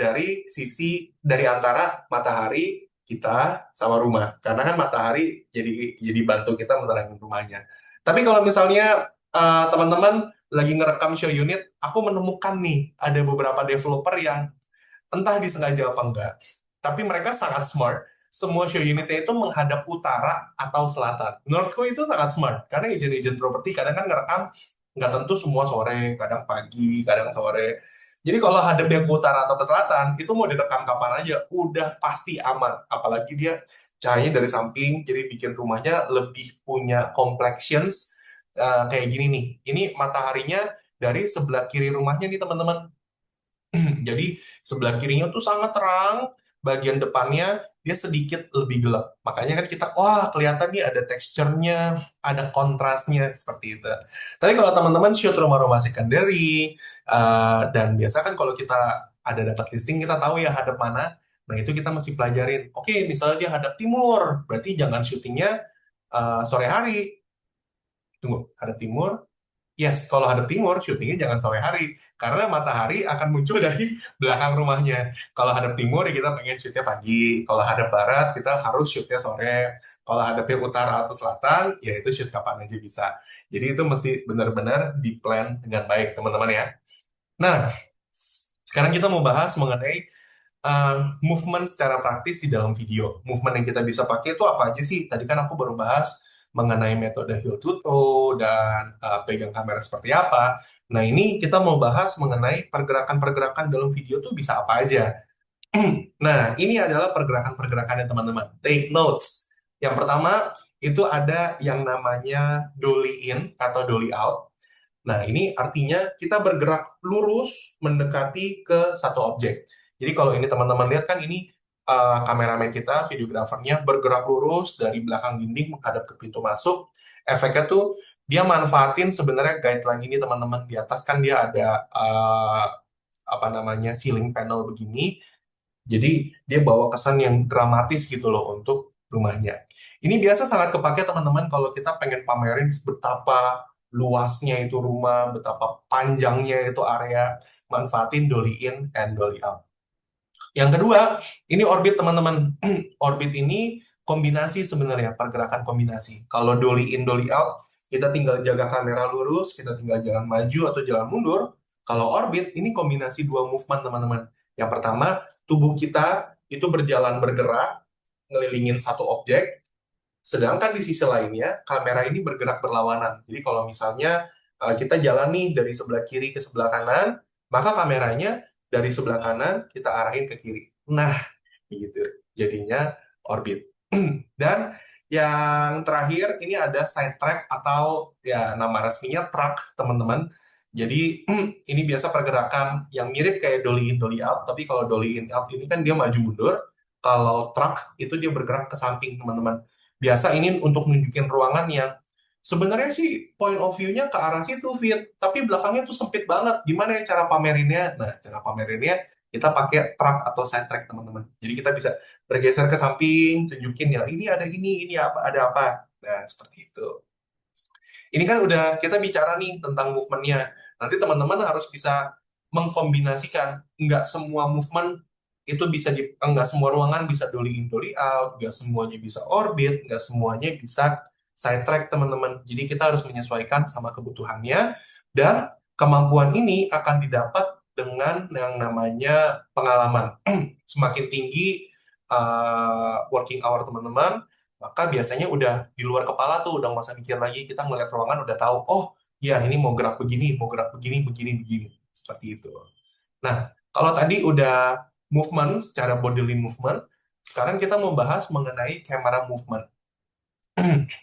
dari antara matahari kita sama rumah, karena kan matahari jadi bantu kita menerangin rumahnya. Tapi kalau misalnya teman-teman lagi ngerekam show unit, aku menemukan nih ada beberapa developer yang entah disengaja apa enggak, tapi mereka sangat smart. Semua show unitnya itu menghadap utara atau selatan. Menurutku itu sangat smart, karena agent-agent properti kadang kan ngerekam nggak tentu semua sore, kadang pagi, kadang sore. Jadi kalau hadapnya ke utara atau ke selatan, itu mau direkam kapan aja, udah pasti aman. Apalagi dia cahayanya dari samping, jadi bikin rumahnya lebih punya complexions. Kayak gini nih. Ini mataharinya dari sebelah kiri rumahnya nih teman-teman. Jadi sebelah kirinya tuh sangat terang, bagian depannya dia sedikit lebih gelap. Makanya kan kita, wah kelihatan nih ada teksturnya, ada kontrasnya seperti itu. Tapi kalau teman-teman shoot rumah-rumah secondary, dan biasa kan kalau kita ada dapat listing, kita tahu ya hadap mana. Nah itu kita mesti pelajarin. Oke, misalnya dia hadap timur, berarti jangan syutingnya sore hari. Tunggu, hadap timur, yes, kalau hadap timur, syutingnya jangan sore hari. Karena matahari akan muncul dari belakang rumahnya. Kalau hadap timur, ya kita pengen shootnya pagi. Kalau hadap barat, kita harus shootnya sore. Kalau hadapnya utara atau selatan, ya itu shoot kapan aja bisa. Jadi itu mesti benar-benar di-plan dengan baik, teman-teman ya. Nah, sekarang kita mau bahas mengenai movement secara praktis di dalam video. Movement yang kita bisa pakai itu apa aja sih? Tadi kan aku baru bahas mengenai metode heel to toe dan pegang kamera seperti apa. Nah, ini kita mau bahas mengenai pergerakan-pergerakan dalam video tuh bisa apa aja. Nah, ini adalah pergerakan-pergerakannya teman-teman. Take notes. Yang pertama, itu ada yang namanya dolly in atau dolly out. Nah, ini artinya kita bergerak lurus mendekati ke satu objek. Jadi kalau ini teman-teman lihat kan ini kameramen kita, videografernya bergerak lurus dari belakang dinding menghadap ke pintu masuk. Efeknya tuh dia manfaatin sebenarnya guideline ini teman-teman. Di atas kan dia ada apa namanya ceiling panel begini. Jadi dia bawa kesan yang dramatis gitu loh untuk rumahnya. Ini biasa sangat kepake teman-teman kalau kita pengen pamerin betapa luasnya itu rumah, betapa panjangnya itu area, manfaatin dolly in and dolly out. Yang kedua, ini orbit teman-teman. Orbit ini kombinasi sebenarnya, pergerakan kombinasi. Kalau dolly in, dolly out, kita tinggal jaga kamera lurus, kita tinggal jalan maju atau jalan mundur. Kalau orbit, ini kombinasi dua movement teman-teman. Yang pertama, tubuh kita itu berjalan bergerak, ngelilingin satu objek, sedangkan di sisi lainnya, kamera ini bergerak berlawanan. Jadi kalau misalnya kita jalan nih dari sebelah kiri ke sebelah kanan, maka kameranya dari sebelah kanan kita arahin ke kiri. Nah, gitu. Jadinya orbit. Dan yang terakhir, ini ada side track atau ya nama resminya track, teman-teman. Jadi ini biasa pergerakan yang mirip kayak dolly in, dolly out. Tapi kalau dolly in out ini kan dia maju mundur. Kalau track itu dia bergerak ke samping, teman-teman. Biasa ini untuk nunjukin ruangan yang sebenarnya sih point of view-nya ke arah situ, Fit. Tapi belakangnya tuh sempit banget. Gimana ya cara pamerinnya? Nah, cara pamerinnya kita pakai track atau side track, teman-teman. Jadi kita bisa bergeser ke samping, tunjukin ya ini apa, ada apa. Nah, seperti itu. Ini kan udah kita bicara nih tentang movement-nya. Nanti teman-teman harus bisa mengkombinasikan. Nggak semua movement itu bisa nggak semua ruangan bisa dolly in, dolly out, nggak semuanya bisa orbit, nggak semuanya bisa side track, teman-teman. Jadi kita harus menyesuaikan sama kebutuhannya, dan kemampuan ini akan didapat dengan yang namanya pengalaman. Semakin tinggi working hour teman-teman, maka biasanya udah di luar kepala tuh, udah nggak usah mikir lagi, kita ngeliat ruangan udah tahu, oh ya ini mau gerak begini, mau gerak begini, begini, begini. Seperti itu. Nah, kalau tadi udah movement, secara bodily movement, sekarang kita mau bahas mengenai camera movement.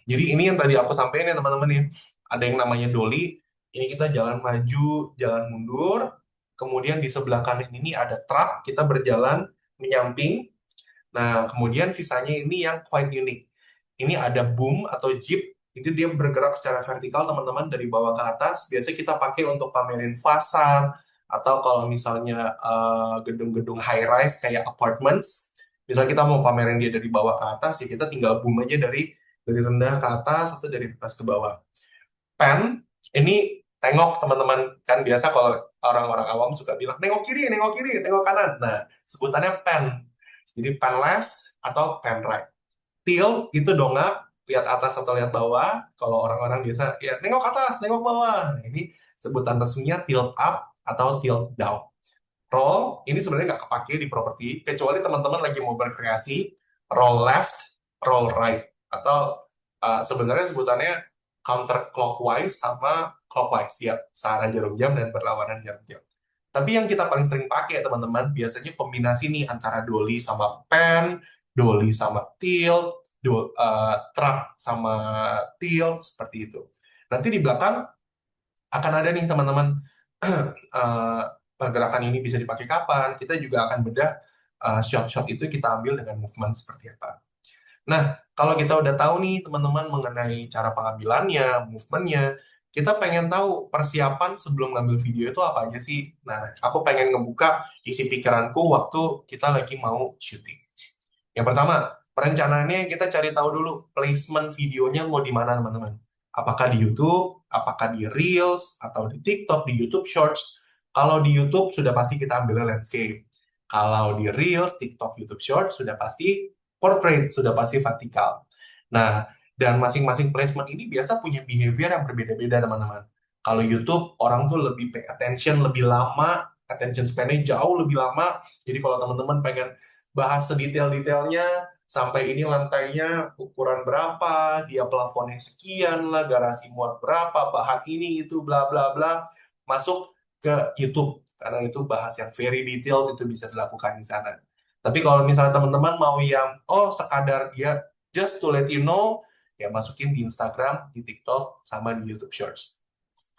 Jadi ini yang tadi aku sampaikan ya teman-teman ya, ada yang namanya dolly, ini kita jalan maju, jalan mundur, kemudian di sebelah kanan ini ada track, kita berjalan menyamping. Nah, kemudian sisanya ini yang quite unique. Ini ada boom atau jeep, itu dia bergerak secara vertikal teman-teman dari bawah ke atas. Biasanya kita pakai untuk pamerin fasad, atau kalau misalnya gedung-gedung high rise kayak apartments, misal kita mau pamerin dia dari bawah ke atas, ya kita tinggal boom aja dari rendah ke atas atau dari atas ke bawah. Pan, ini tengok teman-teman, kan biasa kalau orang-orang awam suka bilang nengok kiri, nengok kanan. Nah, sebutannya pan. Jadi pan left atau pan right. Tilt itu dongak, lihat atas atau lihat bawah. Kalau orang-orang biasa ya nengok atas, nengok bawah. Nah, ini sebutan resminya tilt up atau tilt down. Roll ini sebenarnya nggak kepake di properti, kecuali teman-teman lagi mau berkreasi roll left, roll right, atau sebenarnya sebutannya counterclockwise sama clockwise, ya searah jarum jam dan berlawanan jarum jam. Tapi yang kita paling sering pakai teman-teman biasanya kombinasi nih antara dolly sama pan, dolly sama tilt, truck sama tilt, seperti itu. Nanti di belakang akan ada nih teman-teman pergerakan ini bisa dipakai kapan. Kita juga akan bedah shot-shot itu kita ambil dengan movement seperti apa. Nah, kalau kita udah tahu nih teman-teman mengenai cara pengambilannya, movementnya, kita pengen tahu persiapan sebelum ngambil video itu apa aja sih. Nah, aku pengen ngebuka isi pikiranku waktu kita lagi mau syuting. Yang pertama, perencanaannya kita cari tahu dulu placement videonya mau di mana teman-teman. Apakah di YouTube, apakah di Reels, atau di TikTok, di YouTube Shorts. Kalau di YouTube sudah pasti kita ambilnya landscape. Kalau di Reels, TikTok, YouTube Shorts sudah pasti portrait, sudah pasti vertikal. Nah, dan masing-masing placement ini biasa punya behavior yang berbeda-beda teman-teman. Kalau YouTube, orang tuh lebih pay attention lebih lama, attention span-nya jauh lebih lama. Jadi kalau teman-teman pengen bahas sedetail-detailnya, sampai ini lantainya ukuran berapa, dia plafonnya sekian lah, garasi muat berapa, bahan ini itu bla bla bla, masuk ke YouTube karena itu bahas yang very detailed, itu bisa dilakukan di sana. Tapi kalau misalnya teman-teman mau yang, oh sekadar dia just to let you know, ya masukin di Instagram, di TikTok, sama di YouTube Shorts.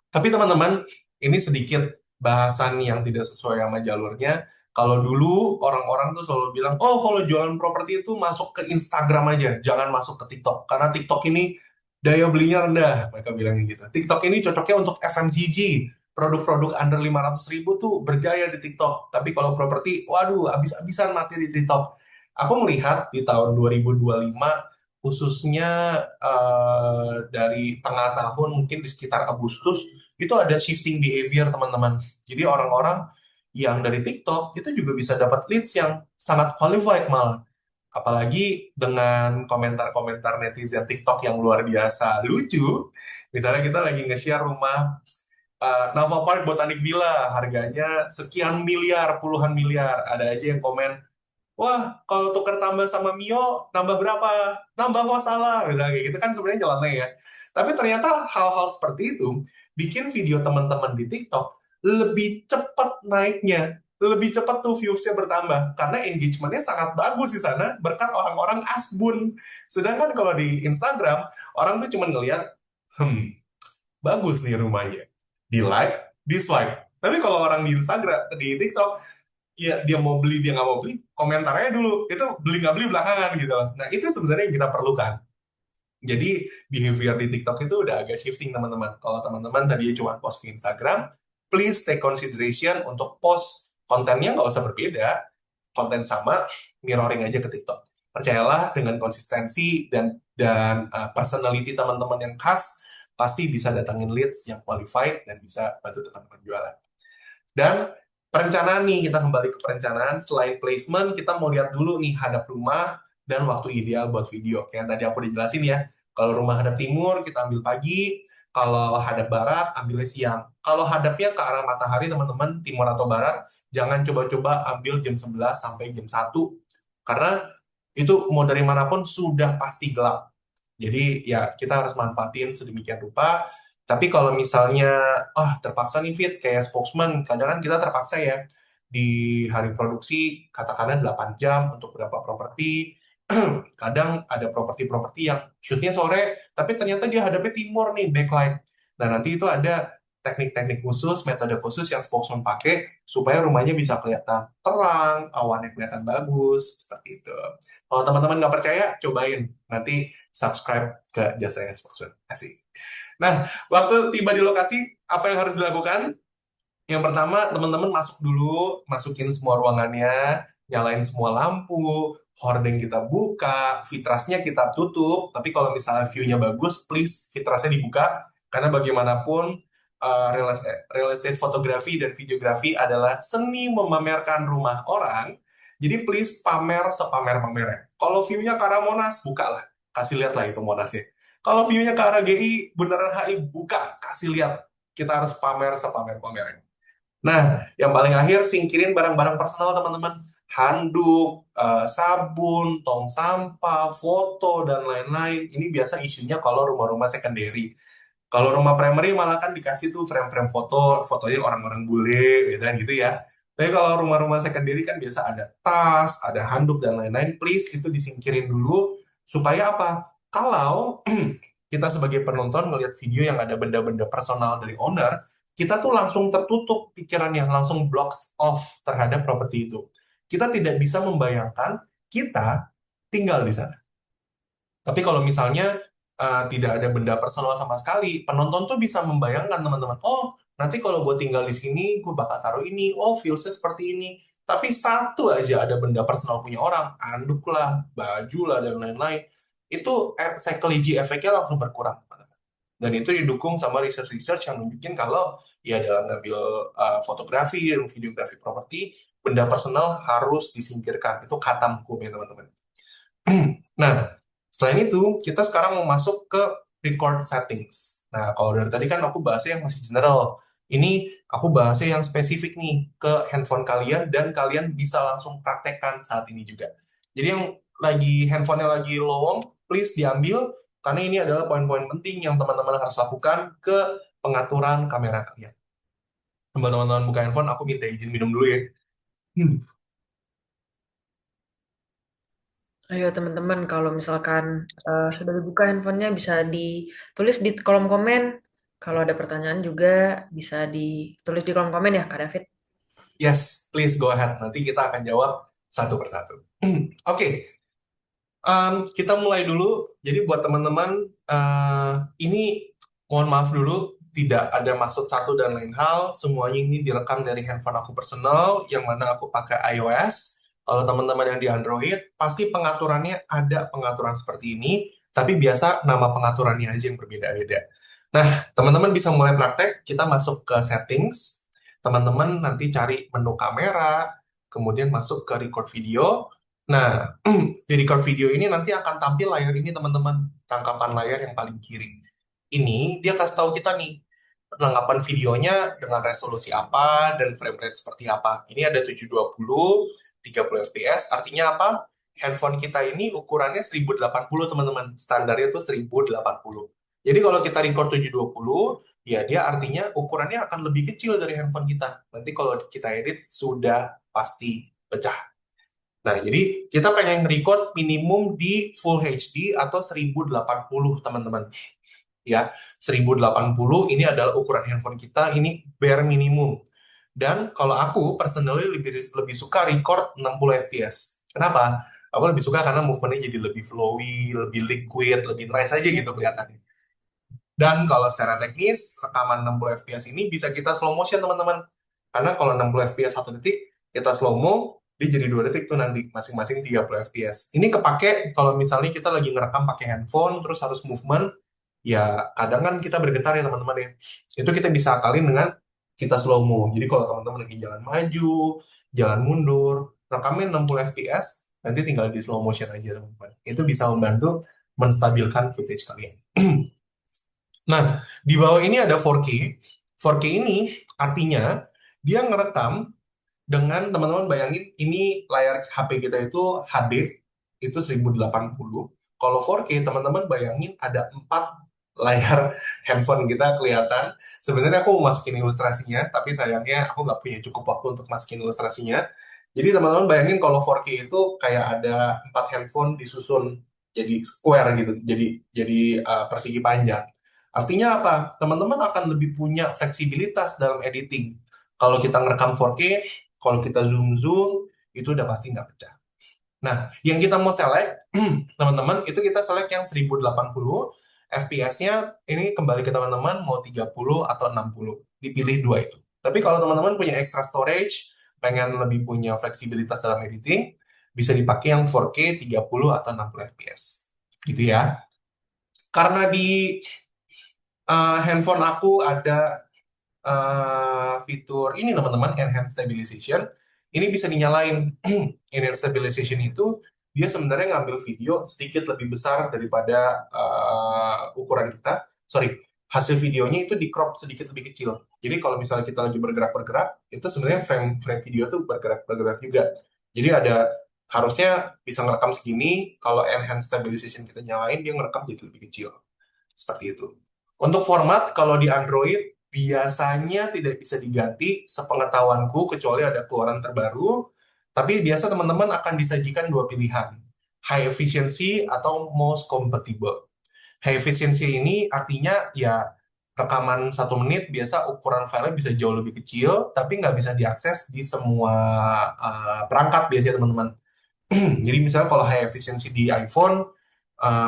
Tapi teman-teman, ini sedikit bahasan yang tidak sesuai sama jalurnya. Kalau dulu orang-orang tuh selalu bilang, oh kalau jualan properti itu masuk ke Instagram aja, jangan masuk ke TikTok. Karena TikTok ini daya belinya rendah, mereka bilangnya gitu. TikTok ini cocoknya untuk FMCG, produk-produk under 500.000 tuh berjaya di TikTok. Tapi kalau properti, waduh, habis-habisan mati di TikTok. Aku melihat di tahun 2025, khususnya dari tengah tahun, mungkin di sekitar Agustus, itu ada shifting behavior teman-teman. Jadi orang-orang yang dari TikTok itu juga bisa dapat leads yang sangat qualified malah. Apalagi dengan komentar-komentar netizen TikTok yang luar biasa lucu. Misalnya kita lagi nge-share rumah Nova Park Botanic Villa, harganya sekian miliar, puluhan miliar. Ada aja yang komen, wah, kalau tuker tambah sama Mio, nambah berapa? Nambah masalah, misalnya kayak gitu kan sebenarnya jalannya ya. Tapi ternyata hal-hal seperti itu bikin video teman-teman di TikTok lebih cepat naiknya, lebih cepat tuh views-nya bertambah karena engagement-nya sangat bagus di sana berkat orang-orang asbun. Sedangkan kalau di Instagram, orang tuh cuma ngelihat, bagus nih rumahnya. Di like, dislike. Tapi kalau orang di Instagram, di TikTok, ya dia mau beli dia nggak mau beli komentarnya dulu itu beli nggak beli belakangan gitu loh. Nah itu sebenarnya yang kita perlukan. Jadi behavior di TikTok itu udah agak shifting teman-teman. Kalau teman-teman tadi cuma post ke Instagram, please take consideration untuk post kontennya nggak usah berbeda, konten sama, mirroring aja ke TikTok. Percayalah dengan konsistensi dan personality teman-teman yang khas, pasti bisa datangin leads yang qualified dan bisa bantu teman-teman jualan. Dan perencanaan nih, kita kembali ke perencanaan. Selain placement, kita mau lihat dulu nih hadap rumah dan waktu ideal buat video. Kayak yang tadi aku dijelasin ya. Kalau rumah hadap timur, kita ambil pagi. Kalau hadap barat, ambilnya siang. Kalau hadapnya ke arah matahari, teman-teman, timur atau barat, jangan coba-coba ambil jam 11 sampai jam 1. Karena itu mau dari manapun sudah pasti gelap. Jadi ya kita harus manfaatin sedemikian rupa. Tapi kalau misalnya, terpaksa nih Fit, kayak spokesman, kadang kan kita terpaksa ya, di hari produksi, katakanlah 8 jam untuk berapa properti, kadang ada properti-properti yang shootnya sore, tapi ternyata dia hadapnya timur nih, backlight. Nah, nanti itu ada teknik-teknik khusus, metode khusus yang spokesman pakai, supaya rumahnya bisa kelihatan terang, awannya kelihatan bagus, seperti itu. Kalau teman-teman nggak percaya, cobain. Nanti subscribe ke jasanya spokesman. Asik. Nah, waktu tiba di lokasi, apa yang harus dilakukan? Yang pertama, teman-teman masuk dulu, masukin semua ruangannya, nyalain semua lampu, hordeng kita buka, fitrasnya kita tutup. Tapi kalau misalnya view-nya bagus, please fitrasnya dibuka. Karena bagaimanapun, real estate fotografi dan videografi adalah seni memamerkan rumah orang. Jadi please pamer sepamer-pamernya. Kalau view-nya ke arah Monas, buka lah. Kasih lihat lah itu Monasnya. Kalau view-nya ke arah GI, Bundaran HI, buka, kasih lihat. Kita harus pamer sepamer-pamernya. Nah, yang paling akhir singkirin barang-barang personal teman-teman. Handuk, sabun, tong sampah, foto, dan lain-lain. Ini biasa isunya kalau rumah-rumah secondary. Kalau rumah primary malah kan dikasih tuh frame-frame foto, fotonya orang-orang bule, biasanya gitu ya. Tapi kalau rumah-rumah secondary kan biasa ada tas, ada handuk, dan lain-lain. Please itu disingkirin dulu, supaya apa? Kalau kita sebagai penonton melihat video yang ada benda-benda personal dari owner, kita tuh langsung tertutup pikirannya, langsung block off terhadap properti itu. Kita tidak bisa membayangkan kita tinggal di sana. Tapi kalau misalnya tidak ada benda personal sama sekali, penonton tuh bisa membayangkan teman-teman, oh nanti kalau gue tinggal di sini, gue bakal taruh ini, oh feelsnya seperti ini. Tapi satu aja ada benda personal punya orang, anduk lah, baju lah, dan lain-lain, itu psychology efeknya langsung berkurang. Dan itu didukung sama research-research yang nunjukin kalau ya dalam ngambil fotografi dan videografi properti, benda personal harus disingkirkan. Itu kata hukumnya teman-teman. Nah, selain itu, kita sekarang mau masuk ke record settings. Nah, kalau dari tadi kan aku bahasnya yang masih general. Ini aku bahasnya yang spesifik nih ke handphone kalian dan kalian bisa langsung praktekkan saat ini juga. Jadi yang lagi handphonenya lagi lowong, please diambil karena ini adalah poin-poin penting yang teman-teman harus lakukan ke pengaturan kamera kalian. Teman-teman buka handphone, aku minta izin minum dulu ya. Ayo teman-teman, kalau misalkan sudah dibuka handphonenya bisa ditulis di kolom komen. Kalau ada pertanyaan juga bisa ditulis di kolom komen ya, Kak David. Yes, please go ahead. Nanti kita akan jawab satu persatu. Oke, kita mulai dulu. Jadi buat teman-teman, ini mohon maaf dulu, tidak ada maksud satu dan lain hal. Semuanya ini direkam dari handphone aku personal, yang mana aku pakai iOS. Kalau teman-teman yang di Android, pasti pengaturannya ada pengaturan seperti ini, tapi biasa nama pengaturannya aja yang berbeda-beda. Nah, teman-teman bisa mulai praktek. Kita masuk ke settings. Teman-teman nanti cari menu kamera, kemudian masuk ke record video. Nah, di record video ini nanti akan tampil layar ini teman-teman, tangkapan layar yang paling kiri. Ini dia kasih tahu kita nih, tangkapan videonya dengan resolusi apa dan frame rate seperti apa. Ini ada 720, 30 fps, artinya apa? Handphone kita ini ukurannya 1080 teman-teman, standarnya tuh 1080. Jadi kalau kita record 720, ya dia artinya ukurannya akan lebih kecil dari handphone kita. Nanti kalau kita edit sudah pasti pecah. Nah, jadi kita pengen record minimum di Full HD atau 1080, teman-teman. Ya, 1080 ini adalah ukuran handphone kita, ini bare minimum. Dan kalau aku personally lebih lebih suka record 60 fps. Kenapa? Aku lebih suka karena movementnya jadi lebih flowy, lebih liquid, lebih nice aja gitu kelihatannya. Dan kalau secara teknis, rekaman 60 fps ini bisa kita slow motion, teman-teman. Karena kalau 60 fps 1 detik, kita slow mo, dia jadi 2 detik tuh nanti, masing-masing 30 fps. Ini kepake kalau misalnya kita lagi ngerekam pakai handphone, terus harus movement, ya kadang kan kita bergetar ya teman-teman ya. Itu kita bisa akalin dengan kita slow mo. Jadi kalau teman-teman lagi jalan maju, jalan mundur, rekamnya 60 fps, nanti tinggal di slow motion aja teman-teman. Itu bisa membantu menstabilkan footage kalian. Nah, di bawah ini ada 4K. 4K ini artinya dia ngerekam dengan teman-teman bayangin ini layar HP kita itu HD, itu 1080. Kalau 4K teman-teman bayangin ada 4 layar handphone kita kelihatan. Sebenarnya aku mau masukin ilustrasinya, tapi sayangnya aku nggak punya cukup waktu untuk masukin ilustrasinya. Jadi teman-teman bayangin kalau 4K itu kayak ada 4 handphone disusun jadi square gitu, jadi persegi panjang. Artinya apa? Teman-teman akan lebih punya fleksibilitas dalam editing. Kalau kita ngerekam 4K, kalau kita zoom-zoom, itu udah pasti nggak pecah. Nah, yang kita mau select, teman-teman, itu kita select yang 1080, FPS-nya ini kembali ke teman-teman mau 30 atau 60. Dipilih dua itu. Tapi kalau teman-teman punya extra storage, pengen lebih punya fleksibilitas dalam editing, bisa dipakai yang 4K 30 atau 60 FPS. Gitu ya. Karena di handphone aku ada fitur ini teman-teman, enhanced stabilization. Ini bisa dinyalain. Enhanced stabilization itu dia sebenarnya ngambil video sedikit lebih besar daripada ukuran kita. Sorry, hasil videonya itu di crop sedikit lebih kecil. Jadi kalau misalnya kita lagi bergerak-bergerak, itu sebenarnya frame video tuh bergerak-bergerak juga. Jadi ada harusnya bisa ngerekam segini, kalau enhanced stabilization kita nyalain, dia ngerekam jadi lebih kecil. Seperti itu. Untuk format, kalau di Android, biasanya tidak bisa diganti sepengetahuanku, kecuali ada keluaran terbaru. Tapi biasa teman-teman akan disajikan dua pilihan, high efficiency atau most compatible. High efficiency ini artinya ya rekaman 1 menit biasa ukuran filenya bisa jauh lebih kecil, tapi nggak bisa diakses di semua perangkat biasanya teman-teman. Jadi misalnya kalau high efficiency di iPhone,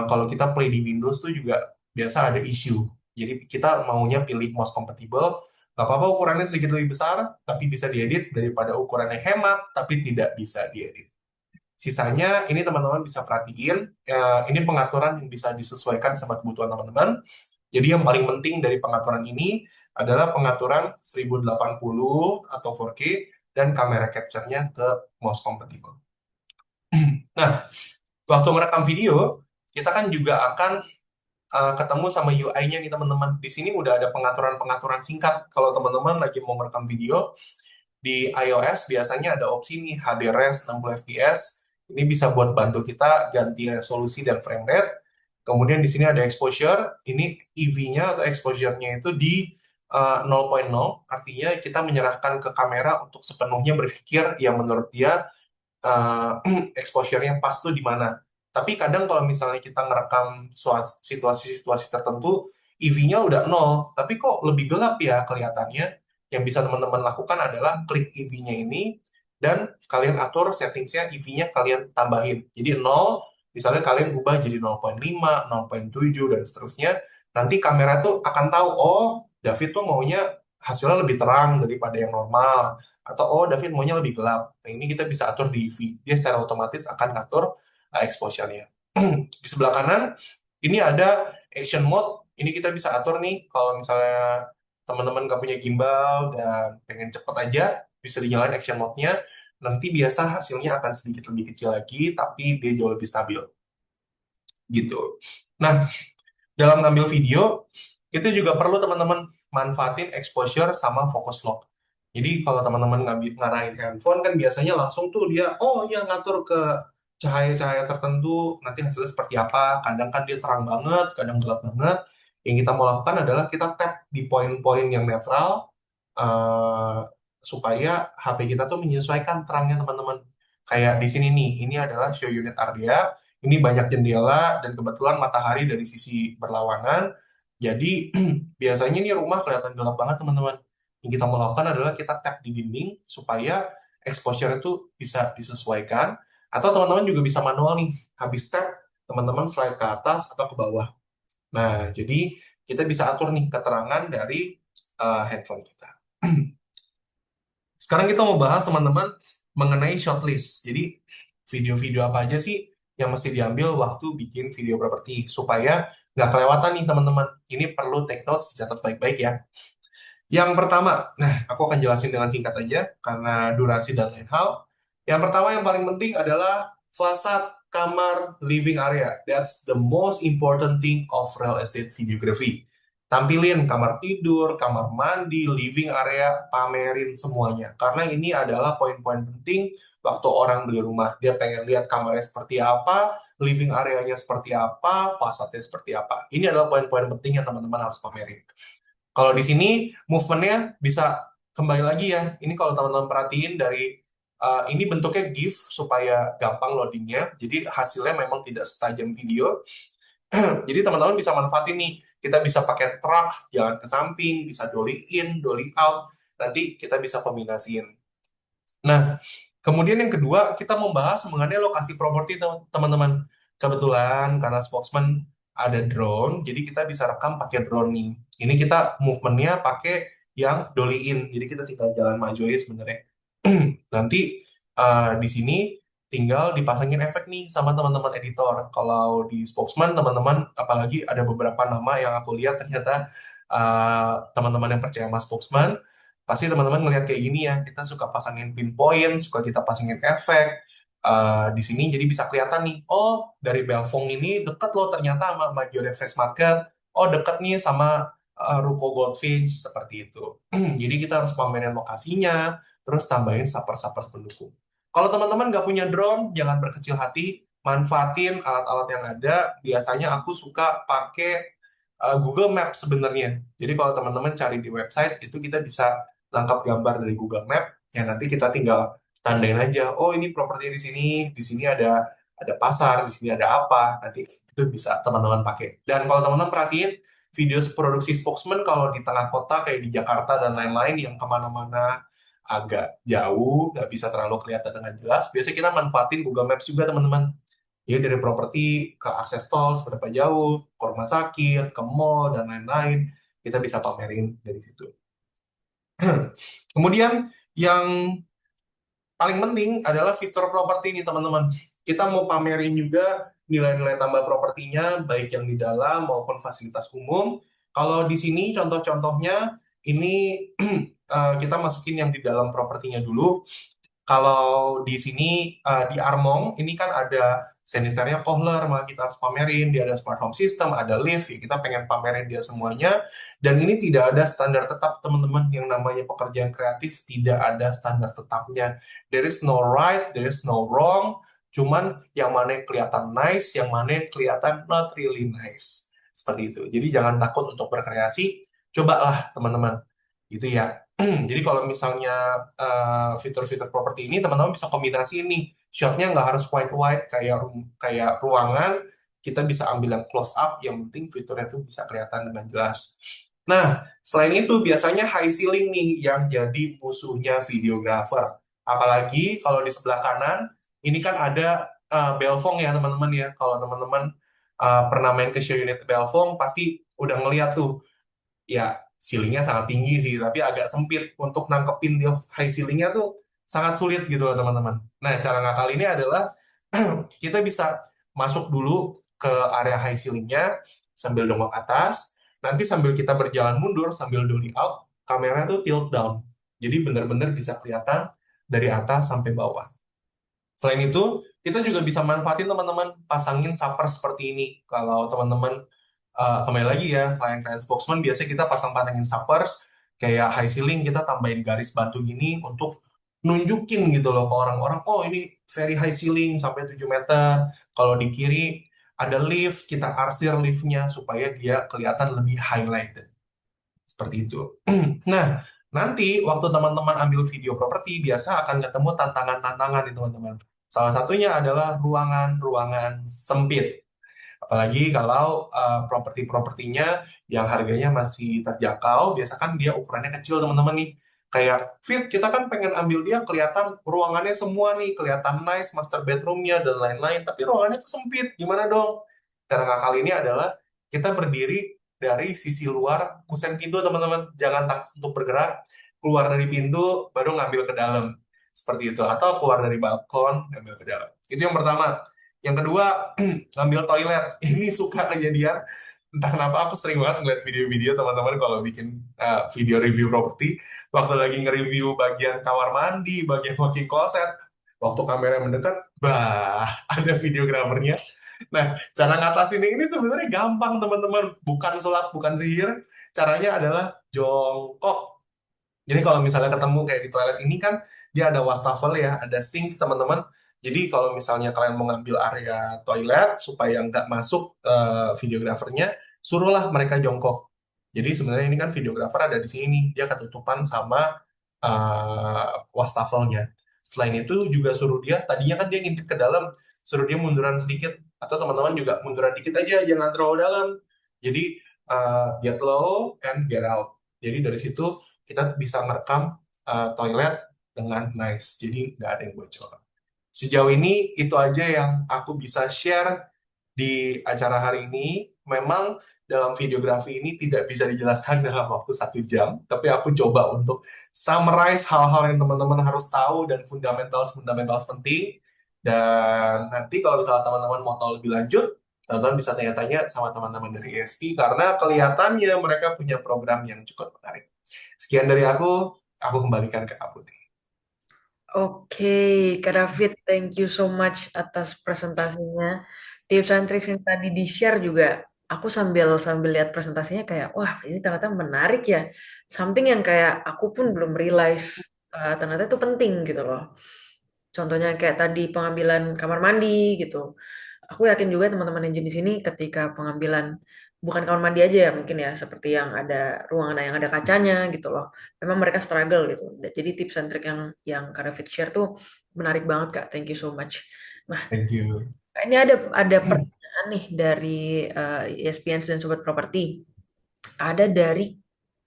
kalau kita play di Windows tuh juga biasa ada issue. Jadi kita maunya pilih most compatible, nggak apa-apa ukurannya sedikit lebih besar, tapi bisa diedit daripada ukurannya hemat, tapi tidak bisa diedit. Sisanya ini teman-teman bisa perhatiin, ini pengaturan yang bisa disesuaikan sama kebutuhan teman-teman. Jadi yang paling penting dari pengaturan ini adalah pengaturan 1080 atau 4K dan kamera capture-nya ke most compatible. Nah, waktu merekam video, kita kan juga akan ketemu sama UI-nya nih teman-teman. Di sini udah ada pengaturan-pengaturan singkat. Kalau teman-teman lagi mau merekam video, di iOS biasanya ada opsi nih HDRes 60 fps. Ini bisa buat bantu kita ganti resolusi dan frame rate. Kemudian di sini ada exposure. Ini EV-nya atau exposure-nya itu di 0.0. Artinya kita menyerahkan ke kamera untuk sepenuhnya berpikir yang menurut dia exposure-nya pas tuh di mana. Tapi kadang kalau misalnya kita ngerekam situasi-situasi tertentu, EV-nya udah nol, tapi kok lebih gelap ya kelihatannya. Yang bisa teman-teman lakukan adalah klik EV-nya ini, dan kalian atur settingsnya EV-nya kalian tambahin. Jadi nol, misalnya kalian ubah jadi 0,5, 0,7, dan seterusnya. Nanti kamera tuh akan tahu, oh David tuh maunya hasilnya lebih terang daripada yang normal. Atau oh David maunya lebih gelap. Nah ini kita bisa atur di EV. Dia secara otomatis akan ngatur exposure-nya. Di sebelah kanan, ini ada action mode. Ini kita bisa atur nih, kalau misalnya teman-teman nggak punya gimbal dan pengen cepet aja, bisa dinyalain action mode-nya. Nanti biasa hasilnya akan sedikit lebih kecil lagi, tapi dia jauh lebih stabil. Gitu. Nah, dalam ngambil video, itu juga perlu teman-teman manfaatin exposure sama focus lock. Jadi kalau teman-teman ngarahin handphone kan biasanya langsung tuh dia, oh ya ngatur ke cahaya-cahaya tertentu, nanti hasilnya seperti apa. Kadang kan dia terang banget, kadang gelap banget. Yang kita mau lakukan adalah kita tap di poin-poin yang netral, eh, supaya HP kita tuh menyesuaikan terangnya teman-teman. Kayak di sini nih, ini adalah show unit area, ini banyak jendela dan kebetulan matahari dari sisi berlawanan. Jadi biasanya nih rumah kelihatan gelap banget teman-teman. Yang kita mau lakukan adalah kita tap di dinding supaya exposure itu bisa disesuaikan. Atau teman-teman juga bisa manual nih. Habis tap, teman-teman slide ke atas atau ke bawah. Nah, jadi kita bisa atur nih keterangan dari handphone kita. Sekarang kita mau bahas teman-teman mengenai shortlist. Jadi video-video apa aja sih yang mesti diambil waktu bikin video properti supaya nggak kelewatan nih teman-teman. Ini perlu take notes, dicatat baik-baik ya. Yang pertama, nah aku akan jelasin dengan singkat aja karena durasi dan lain hal. Yang pertama yang paling penting adalah fasad kamar living area. That's the most important thing of real estate videography. Tampilin kamar tidur, kamar mandi, living area, pamerin semuanya. Karena ini adalah poin-poin penting waktu orang beli rumah. Dia pengen lihat kamarnya seperti apa, living areanya seperti apa, fasadnya seperti apa. Ini adalah poin-poin penting yang teman-teman harus pamerin. Kalau di sini movementnya bisa kembali lagi ya. Ini kalau teman-teman perhatiin dari ini bentuknya GIF supaya gampang loadingnya. Jadi hasilnya memang tidak setajam video. Jadi teman-teman bisa manfaatin nih. Kita bisa pakai truck, jalan ke samping, bisa dolly in, dolly out. Nanti kita bisa kombinasiin. Nah, kemudian yang kedua, kita membahas mengenai lokasi properti teman-teman. Kebetulan karena spokesman ada drone, jadi kita bisa rekam pakai drone nih. Ini kita movementnya pakai yang dolly in, jadi kita tinggal jalan maju aja sebenarnya. Nanti di sini tinggal dipasangin efek nih sama teman-teman editor. Kalau di spokesman teman-teman, apalagi ada beberapa nama yang aku lihat ternyata teman-teman yang percaya sama spokesman, pasti teman-teman ngelihat kayak gini ya, kita suka pasangin pinpoint, suka kita pasangin efek. Di sini jadi bisa kelihatan nih, oh dari Belfong ini deket loh ternyata sama Maggiore Fresh Market, oh deket nih sama Ruko Goldfinch, seperti itu. Jadi kita harus pamerin lokasinya, terus tambahin sapers-sapers pendukung. Kalau teman-teman nggak punya drone, jangan berkecil hati, manfaatin alat-alat yang ada. Biasanya aku suka pakai Google Maps sebenarnya. Jadi kalau teman-teman cari di website, itu kita bisa tangkap gambar dari Google Map, ya nanti kita tinggal tandain aja, oh ini properti di sini ada pasar, di sini ada apa, nanti itu bisa teman-teman pakai. Dan kalau teman-teman perhatiin, video produksi spokesman kalau di tengah kota kayak di Jakarta dan lain-lain yang kemana-mana agak jauh, nggak bisa terlalu kelihatan dengan jelas, biasanya kita manfaatin Google Maps juga teman-teman. Jadi dari properti ke akses tol seberapa jauh, ke rumah sakit, ke mall, dan lain-lain, kita bisa pamerin dari situ. Kemudian yang paling penting adalah fitur properti ini teman-teman. Kita mau pamerin juga nilai-nilai tambah propertinya, baik yang di dalam maupun fasilitas umum. Kalau di sini contoh-contohnya, ini kita masukin yang di dalam propertinya dulu. Kalau di sini di Armong ini kan ada saniternya Kohler, maka kita harus pamerin. Dia ada smart home system, ada lift, ya kita pengen pamerin dia semuanya. Dan ini tidak ada standar tetap teman-teman. Yang namanya pekerjaan kreatif tidak ada standar tetapnya. There is no right, there is no wrong. Cuman yang mana yang kelihatan nice, yang mana yang kelihatan not really nice. Seperti itu. Jadi jangan takut untuk berkreasi. Cobalah teman-teman gitu ya. Jadi kalau misalnya fitur-fitur properti ini teman-teman bisa kombinasi nih, shotnya nggak harus wide kayak ruangan, kita bisa ambil yang close up, yang penting fiturnya tuh bisa kelihatan dengan jelas. Nah, selain itu biasanya high ceiling nih yang jadi musuhnya videographer. Apalagi kalau di sebelah kanan, ini kan ada Belfong ya teman-teman ya. Kalau teman-teman pernah main ke show unit Belfong, pasti udah ngeliat tuh ya ceilingnya sangat tinggi sih, tapi agak sempit untuk nangkepin dia high ceilingnya tuh sangat sulit gitu loh teman-teman. Nah, cara ngakal ini adalah kita bisa masuk dulu ke area high ceilingnya sambil dongak atas, nanti sambil kita berjalan mundur sambil dolly out, kamera tuh tilt down. Jadi benar-benar bisa kelihatan dari atas sampai bawah. Selain itu, kita juga bisa manfaatin teman-teman pasangin supper seperti ini. Kalau teman-teman kembali lagi ya, klien-klien spokesman biasanya kita pasang-pasangin suppers, kayak high ceiling kita tambahin garis batu gini untuk nunjukin gitu loh ke orang-orang, oh ini very high ceiling sampai 7 meter. Kalau di kiri ada lift, kita arsir liftnya supaya dia kelihatan lebih highlighted. Seperti itu. Nah, nanti waktu teman-teman ambil video properti, biasa akan ketemu tantangan-tantangan nih teman-teman. Salah satunya adalah ruangan-ruangan sempit. Apalagi kalau properti-propertinya yang harganya masih terjangkau, biasa kan dia ukurannya kecil teman-teman nih. Kayak Fit, kita kan pengen ambil dia kelihatan ruangannya semua nih, kelihatan nice, master bedroomnya dan lain-lain. Tapi ruangannya tuh sempit, gimana dong? Cara ngakal ini adalah kita berdiri dari sisi luar kusen pintu teman-teman. Jangan takut untuk bergerak, keluar dari pintu baru ngambil ke dalam. Seperti itu. Atau keluar dari balkon, ngambil ke dalam. Itu yang pertama. Yang kedua, ngambil toilet. Ini suka kejadian. Entah kenapa aku sering banget ngeliat video-video teman-teman kalau bikin video review properti. Waktu lagi nge-review bagian kamar mandi, bagian walk-in closet. Waktu kamera mendekat, bah, ada videografernya. Nah, cara ngatasin ini sebenarnya gampang teman-teman. Bukan sulap, bukan sihir. Caranya adalah jongkok. Jadi kalau misalnya ketemu kayak di toilet ini kan, dia ada wastafel ya, ada sink teman-teman. Jadi kalau misalnya kalian mau ngambil area toilet supaya nggak masuk videografernya, suruhlah mereka jongkok. Jadi sebenarnya ini kan videografer ada di sini, dia ketutupan sama wastafelnya. Selain itu juga suruh dia, tadinya kan dia ngintip ke dalam, suruh dia munduran sedikit. Atau teman-teman juga munduran dikit aja, jangan terlalu dalam. Jadi get low and get out. Jadi dari situ kita bisa merekam toilet dengan nice. Jadi nggak ada yang bocor. Sejauh ini itu aja yang aku bisa share di acara hari ini. Memang dalam videografi ini tidak bisa dijelaskan dalam waktu 1 jam, tapi aku coba untuk summarize hal-hal yang teman-teman harus tahu dan fundamental penting. Dan nanti kalau misalnya teman-teman mau tahu lebih lanjut, teman-teman bisa tanya-tanya sama teman-teman dari ESP karena kelihatannya mereka punya program yang cukup menarik. Sekian dari aku kembalikan ke Kak Putih. Oke, Kak David, thank you so much atas presentasinya. Tips and tricks yang tadi di-share juga, aku sambil sambil lihat presentasinya kayak, wah ini ternyata menarik ya. Something yang kayak aku pun belum realize ternyata itu penting gitu loh. Contohnya kayak tadi pengambilan kamar mandi gitu. Aku yakin juga teman-teman yang jenis ini ketika pengambilan bukan kamar mandi aja ya mungkin ya seperti yang ada ruangan yang ada kacanya gitu loh. Memang mereka struggle gitu. Jadi tips and trick yang Kak David share tuh menarik banget Kak. Thank you so much. Nah, Thank you. ini ada pertanyaan nih dari ESPN dan Sobat Properti. Ada dari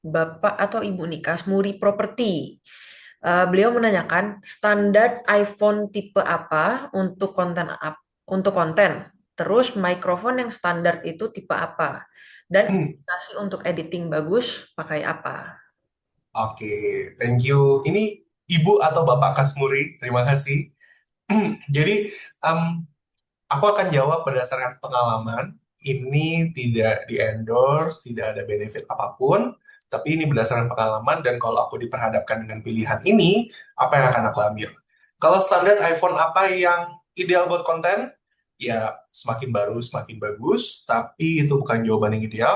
Bapak atau Ibu nih, Kasmuri Properti. Beliau menanyakan standar iPhone tipe apa untuk konten. Terus mikrofon yang standar itu tipe apa? Dan aplikasi untuk editing bagus pakai apa? Oke, thank you. Ini Ibu atau Bapak Kasmuri, terima kasih. Jadi, aku akan jawab berdasarkan pengalaman. Ini tidak di-endorse, tidak ada benefit apapun, tapi ini berdasarkan pengalaman, dan kalau aku diperhadapkan dengan pilihan ini, apa yang akan aku ambil? Kalau standar iPhone apa yang ideal buat konten? Ya, semakin baru, semakin bagus, tapi itu bukan jawaban yang ideal.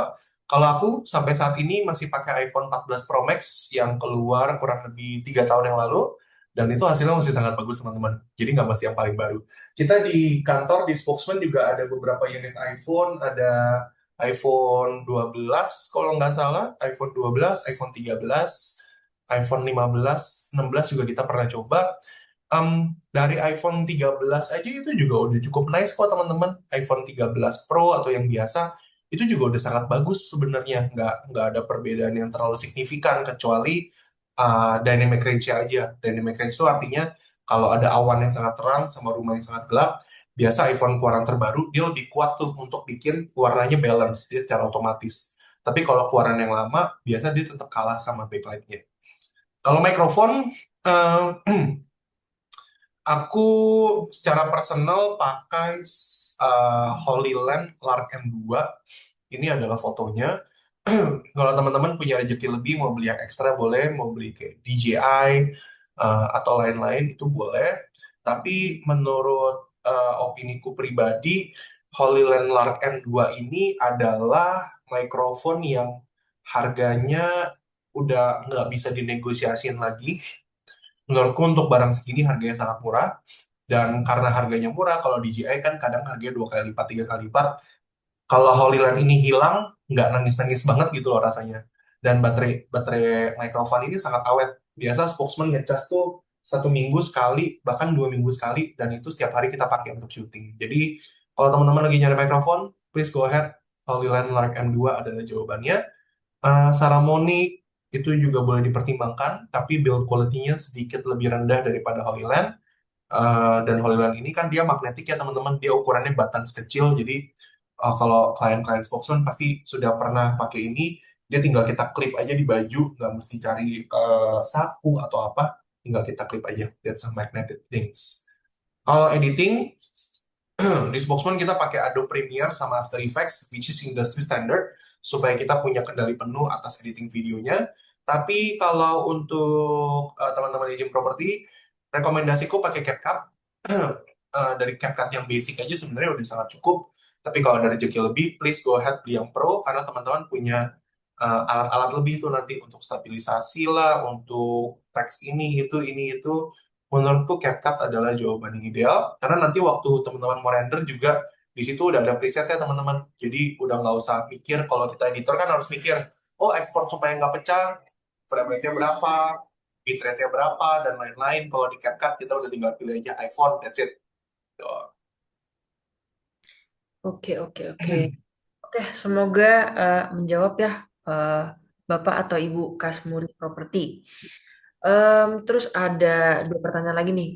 Kalau aku sampai saat ini masih pakai iPhone 14 Pro Max yang keluar kurang lebih 3 tahun yang lalu, dan itu hasilnya masih sangat bagus teman-teman. Jadi nggak mesti yang paling baru. Kita di kantor, di Spokesman juga ada beberapa unit iPhone, ada iPhone 12 kalau nggak salah, iPhone 12, iPhone 13, iPhone 15, 16 juga kita pernah coba. Dari iPhone 13 aja itu juga udah cukup nice kok teman-teman. iPhone 13 Pro atau yang biasa itu juga udah sangat bagus sebenarnya. Nggak ada perbedaan yang terlalu signifikan kecuali dynamic range aja. Dynamic range itu artinya kalau ada awan yang sangat terang sama rumah yang sangat gelap, biasa iPhone keluaran terbaru dia lebih kuat tuh untuk bikin warnanya balance dia secara otomatis. Tapi kalau keluaran yang lama, biasa dia tetap kalah sama backlightnya. Kalau mikrofon, eh, aku secara personal pakai Holyland Lark M2. Ini adalah fotonya. Kalau teman-teman punya rezeki lebih, mau beli yang ekstra boleh, mau beli kayak DJI atau lain-lain itu boleh. Tapi menurut opiniku pribadi, Holyland Lark M2 ini adalah mikrofon yang harganya udah nggak bisa dinegosiasiin lagi. Menurutku untuk barang segini harganya sangat murah. Dan karena harganya murah, kalau DJI kan kadang harganya 2 kali lipat, 3 kali lipat. Kalau Holyland ini hilang, nggak nangis-nangis banget gitu loh rasanya. Dan baterai baterai mikrofon ini sangat awet. Biasa spokesman ngecas tuh 1 minggu sekali, bahkan 2 minggu sekali, dan itu setiap hari kita pakai untuk syuting. Jadi kalau teman-teman lagi nyari mikrofon, please go ahead. Holyland Lark M2 adalah jawabannya. Saramonic itu juga boleh dipertimbangkan, tapi build quality-nya sedikit lebih rendah daripada Holyland. Dan Holyland ini kan dia magnetik ya teman-teman, dia ukurannya buttons kecil, jadi kalau klien-klien spokesman pasti sudah pernah pakai ini, dia tinggal kita klip aja di baju, nggak mesti cari saku atau apa, tinggal kita klip aja, that's a magnetic things. Kalau editing, di Spokesman kita pakai Adobe Premiere sama After Effects, which is industry standard, supaya kita punya kendali penuh atas editing videonya. Tapi kalau untuk teman-teman di Gym Property, rekomendasiku pakai CapCut. Dari CapCut yang basic aja sebenarnya udah sangat cukup. Tapi kalau ada rezeki lebih, please go ahead beli yang Pro, karena teman-teman punya alat-alat lebih tuh nanti untuk stabilisasi lah, untuk teks ini itu. Menurutku CapCut adalah jawaban yang ideal, karena nanti waktu teman-teman mau render juga di situ udah ada presetnya teman-teman. Jadi udah nggak usah mikir, kalau kita editor kan harus mikir, oh ekspor supaya nggak pecah, frame rate-nya berapa, bitrate-nya berapa, dan lain-lain. Kalau di CapCut kita udah tinggal pilih aja iPhone, that's it. Tuh. Oke, oke, oke. Oke, semoga menjawab ya eh, Bapak atau Ibu Kasmuri Properti. Terus ada dua pertanyaan lagi nih,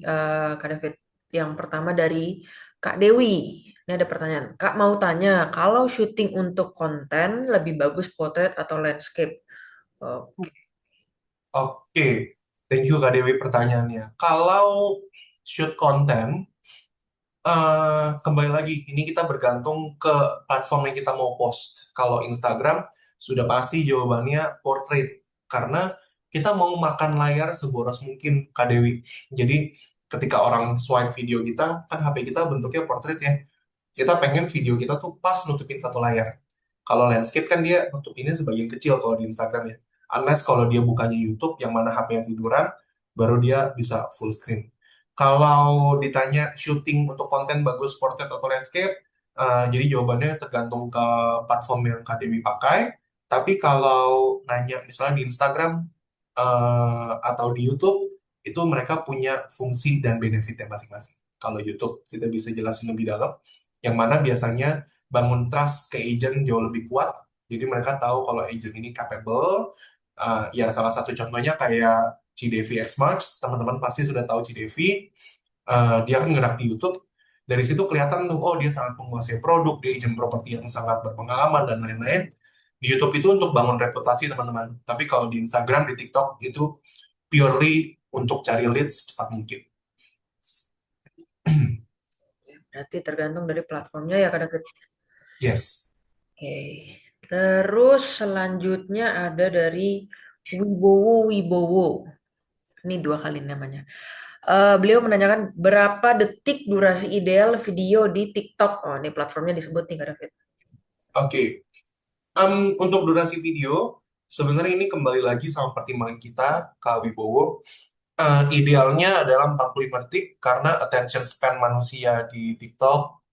Kak David. Yang pertama dari Kak Dewi. Ini ada pertanyaan. Kak mau tanya, kalau syuting untuk konten lebih bagus potret atau landscape? Oke. Oke, thank you Kak Dewi pertanyaannya. Kalau shoot konten, kembali lagi, ini kita bergantung ke platform yang kita mau post. Kalau Instagram, sudah pasti jawabannya portrait. Karena kita mau makan layar seboros mungkin, Kak Dewi. Jadi, ketika orang swipe video kita, kan HP kita bentuknya portrait ya. Kita pengen video kita tuh pas nutupin satu layar. Kalau landscape kan dia nutupinnya sebagian kecil kalau di Instagram ya. Unless kalau dia bukannya YouTube, yang mana HP yang tiduran, baru dia bisa full screen. Kalau ditanya shooting untuk konten bagus portrait atau landscape, jadi jawabannya tergantung ke platform yang Kak Dewi pakai. Tapi kalau nanya misalnya di Instagram atau di YouTube, itu mereka punya fungsi dan benefitnya masing-masing. Kalau YouTube kita bisa jelasin lebih dalam, yang mana biasanya bangun trust ke agent jauh lebih kuat. Jadi mereka tahu kalau agent ini capable. Ya salah satu contohnya kayak Cidevi X Marks, teman-teman pasti sudah tahu Cidevi. Dia kan ngerak di YouTube. Dari situ kelihatan tuh, oh dia sangat menguasai produk, dia agent properti yang sangat berpengalaman dan lain-lain. Di YouTube itu untuk bangun reputasi teman-teman. Tapi kalau di Instagram, di TikTok itu purely untuk cari leads secepat mungkin. Berarti tergantung dari platformnya ya Kak David. Yes. Oke. Terus selanjutnya ada dari Wibowo Wibowo. Ini dua kali namanya. Beliau menanyakan berapa detik durasi ideal video di TikTok. Oh, ini platformnya disebut nih Kak David. Oke. Untuk durasi video, sebenarnya ini kembali lagi sama pertimbangan kita, Kak Wibowo. Idealnya adalah 45 detik karena attention span manusia di TikTok,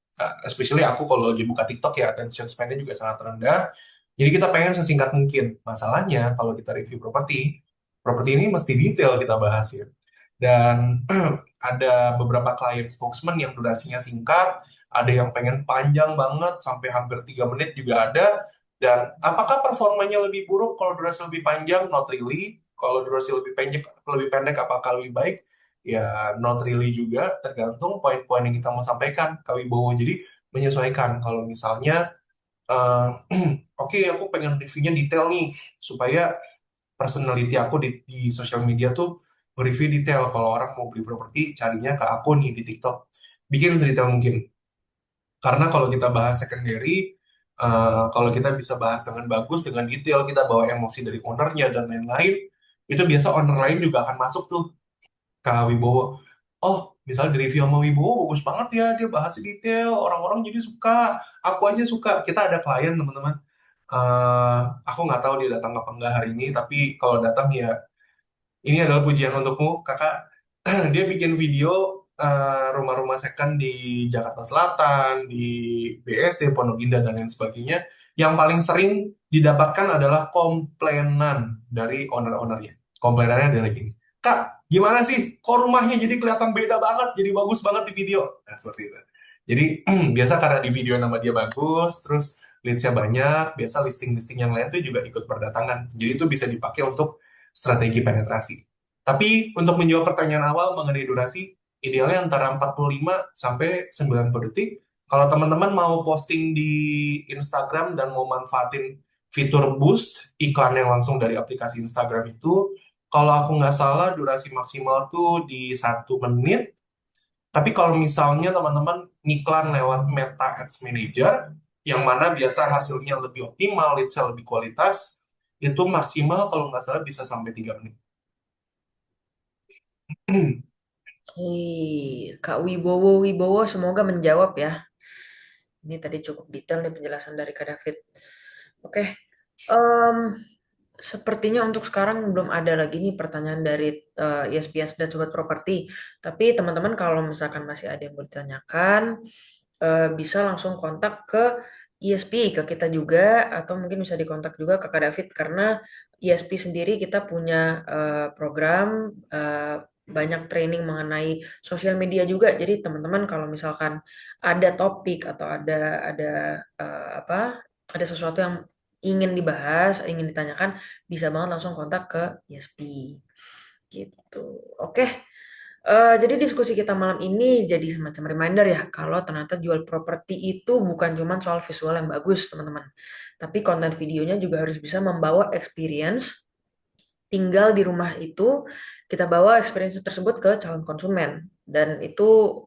especially aku kalau lagi buka TikTok ya, attention span-nya juga sangat rendah. Jadi kita pengen sesingkat mungkin. Masalahnya kalau kita review properti, properti ini mesti detail kita bahas ya. Dan ada beberapa klien spokesman yang durasinya singkat, ada yang pengen panjang banget sampai hampir 3 menit juga ada. Dan apakah performanya lebih buruk kalau durasi lebih panjang? Not really. Kalau durasi lebih pendek apakah lebih baik? Ya, not really juga. Tergantung poin-poin yang kita mau sampaikan, Kak Wibowo. Jadi menyesuaikan. Kalau misalnya, eh, oke, aku pengen reviewnya detail nih, supaya personality aku di sosial media tuh review detail. Kalau orang mau beli properti, carinya ke aku nih di TikTok. Bikin sedetail mungkin. Karena kalau kita bahas secondary, kalau kita bisa bahas dengan bagus, dengan detail, kita bawa emosi dari ownernya dan lain-lain, itu biasa owner lain juga akan masuk tuh ke Wibowo. Oh, misalnya di review sama Wibowo bagus banget ya, dia bahas detail, orang-orang jadi suka, aku aja suka. Kita ada klien teman-teman. Aku nggak tahu dia datang apa enggak hari ini, tapi kalau datang ya ini adalah pujian untukmu, kakak. Dia bikin video rumah-rumah second di Jakarta Selatan, di BSD, Pondok Indah, dan lain sebagainya. Yang paling sering didapatkan adalah komplainan dari owner-ownernya. Komplainannya adalah gini, Kak, gimana sih? Kok rumahnya jadi kelihatan beda banget, jadi bagus banget di video? Nah, seperti itu. Jadi, biasa karena di video nama dia bagus, terus leads-nya banyak, biasa listing-listing yang lain tuh juga ikut berdatangan. Jadi itu bisa dipakai untuk strategi penetrasi. Tapi untuk menjawab pertanyaan awal mengenai durasi, idealnya antara 45 sampai 90 detik. Kalau teman-teman mau posting di Instagram dan mau manfaatin fitur boost iklan yang langsung dari aplikasi Instagram itu, kalau aku nggak salah durasi maksimal tuh di 1 menit. Tapi kalau misalnya teman-teman ngiklan lewat Meta Ads Manager, yang mana biasa hasilnya lebih optimal, leads-nya lebih kualitas, itu maksimal kalau nggak salah bisa sampai 3 menit. Kak Wibowo Wibowo semoga menjawab ya. Ini tadi cukup detail nih penjelasan dari Kak David. Oke, em, sepertinya untuk sekarang belum ada lagi nih pertanyaan dari ISPS dan Sobat Properti. Tapi teman-teman kalau misalkan masih ada yang mau ditanyakan, bisa langsung kontak ke ISP, ke kita juga, atau mungkin bisa dikontak juga ke Kak David, karena ISP sendiri kita punya program banyak training mengenai sosial media juga. Jadi teman-teman kalau misalkan ada topik atau ada apa, ada sesuatu yang ingin dibahas, ingin ditanyakan, bisa banget langsung kontak ke ISP. Gitu. Oke. Jadi diskusi kita malam ini jadi semacam reminder ya, kalau ternyata jual properti itu bukan cuma soal visual yang bagus, teman-teman. Tapi konten videonya juga harus bisa membawa experience tinggal di rumah itu, kita bawa experience tersebut ke calon konsumen. Dan itu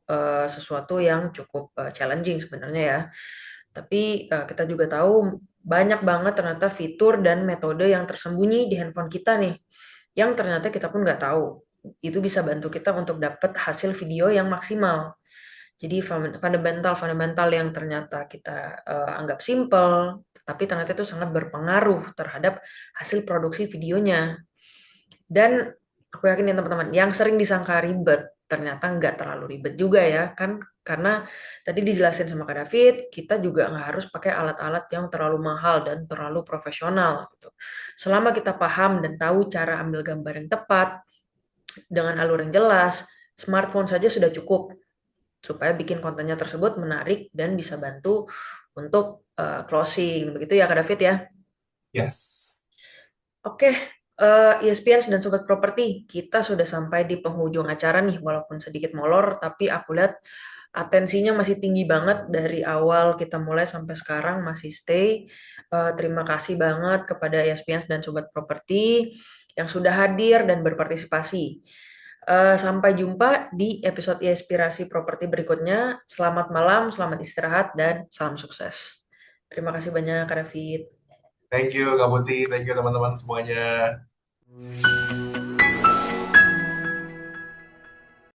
sesuatu yang cukup challenging sebenarnya ya. Tapi kita juga tahu banyak banget ternyata fitur dan metode yang tersembunyi di handphone kita nih, yang ternyata kita pun nggak tahu. Itu bisa bantu kita untuk dapat hasil video yang maksimal. Jadi fundamental yang ternyata kita anggap simple, tapi ternyata itu sangat berpengaruh terhadap hasil produksi videonya. Dan aku yakin ya teman-teman, yang sering disangka ribet, ternyata nggak terlalu ribet juga ya, kan? Karena tadi dijelasin sama Kak David, kita juga nggak harus pakai alat-alat yang terlalu mahal dan terlalu profesional gitu. Selama kita paham dan tahu cara ambil gambar yang tepat, dengan alur yang jelas, smartphone saja sudah cukup supaya bikin kontennya tersebut menarik dan bisa bantu untuk closing. Begitu ya Kak David ya? Yes. Oke, ESPN dan Sobat Properti, kita sudah sampai di penghujung acara nih, walaupun sedikit molor, tapi aku lihat atensinya masih tinggi banget dari awal kita mulai sampai sekarang masih stay. Terima kasih banget kepada ESPN dan Sobat Properti yang sudah hadir dan berpartisipasi. Sampai jumpa di episode Inspirasi Properti berikutnya. Selamat malam, selamat istirahat, dan salam sukses. Terima kasih banyak, Kak David. Thank you, Kak Putih. Thank you, teman-teman semuanya.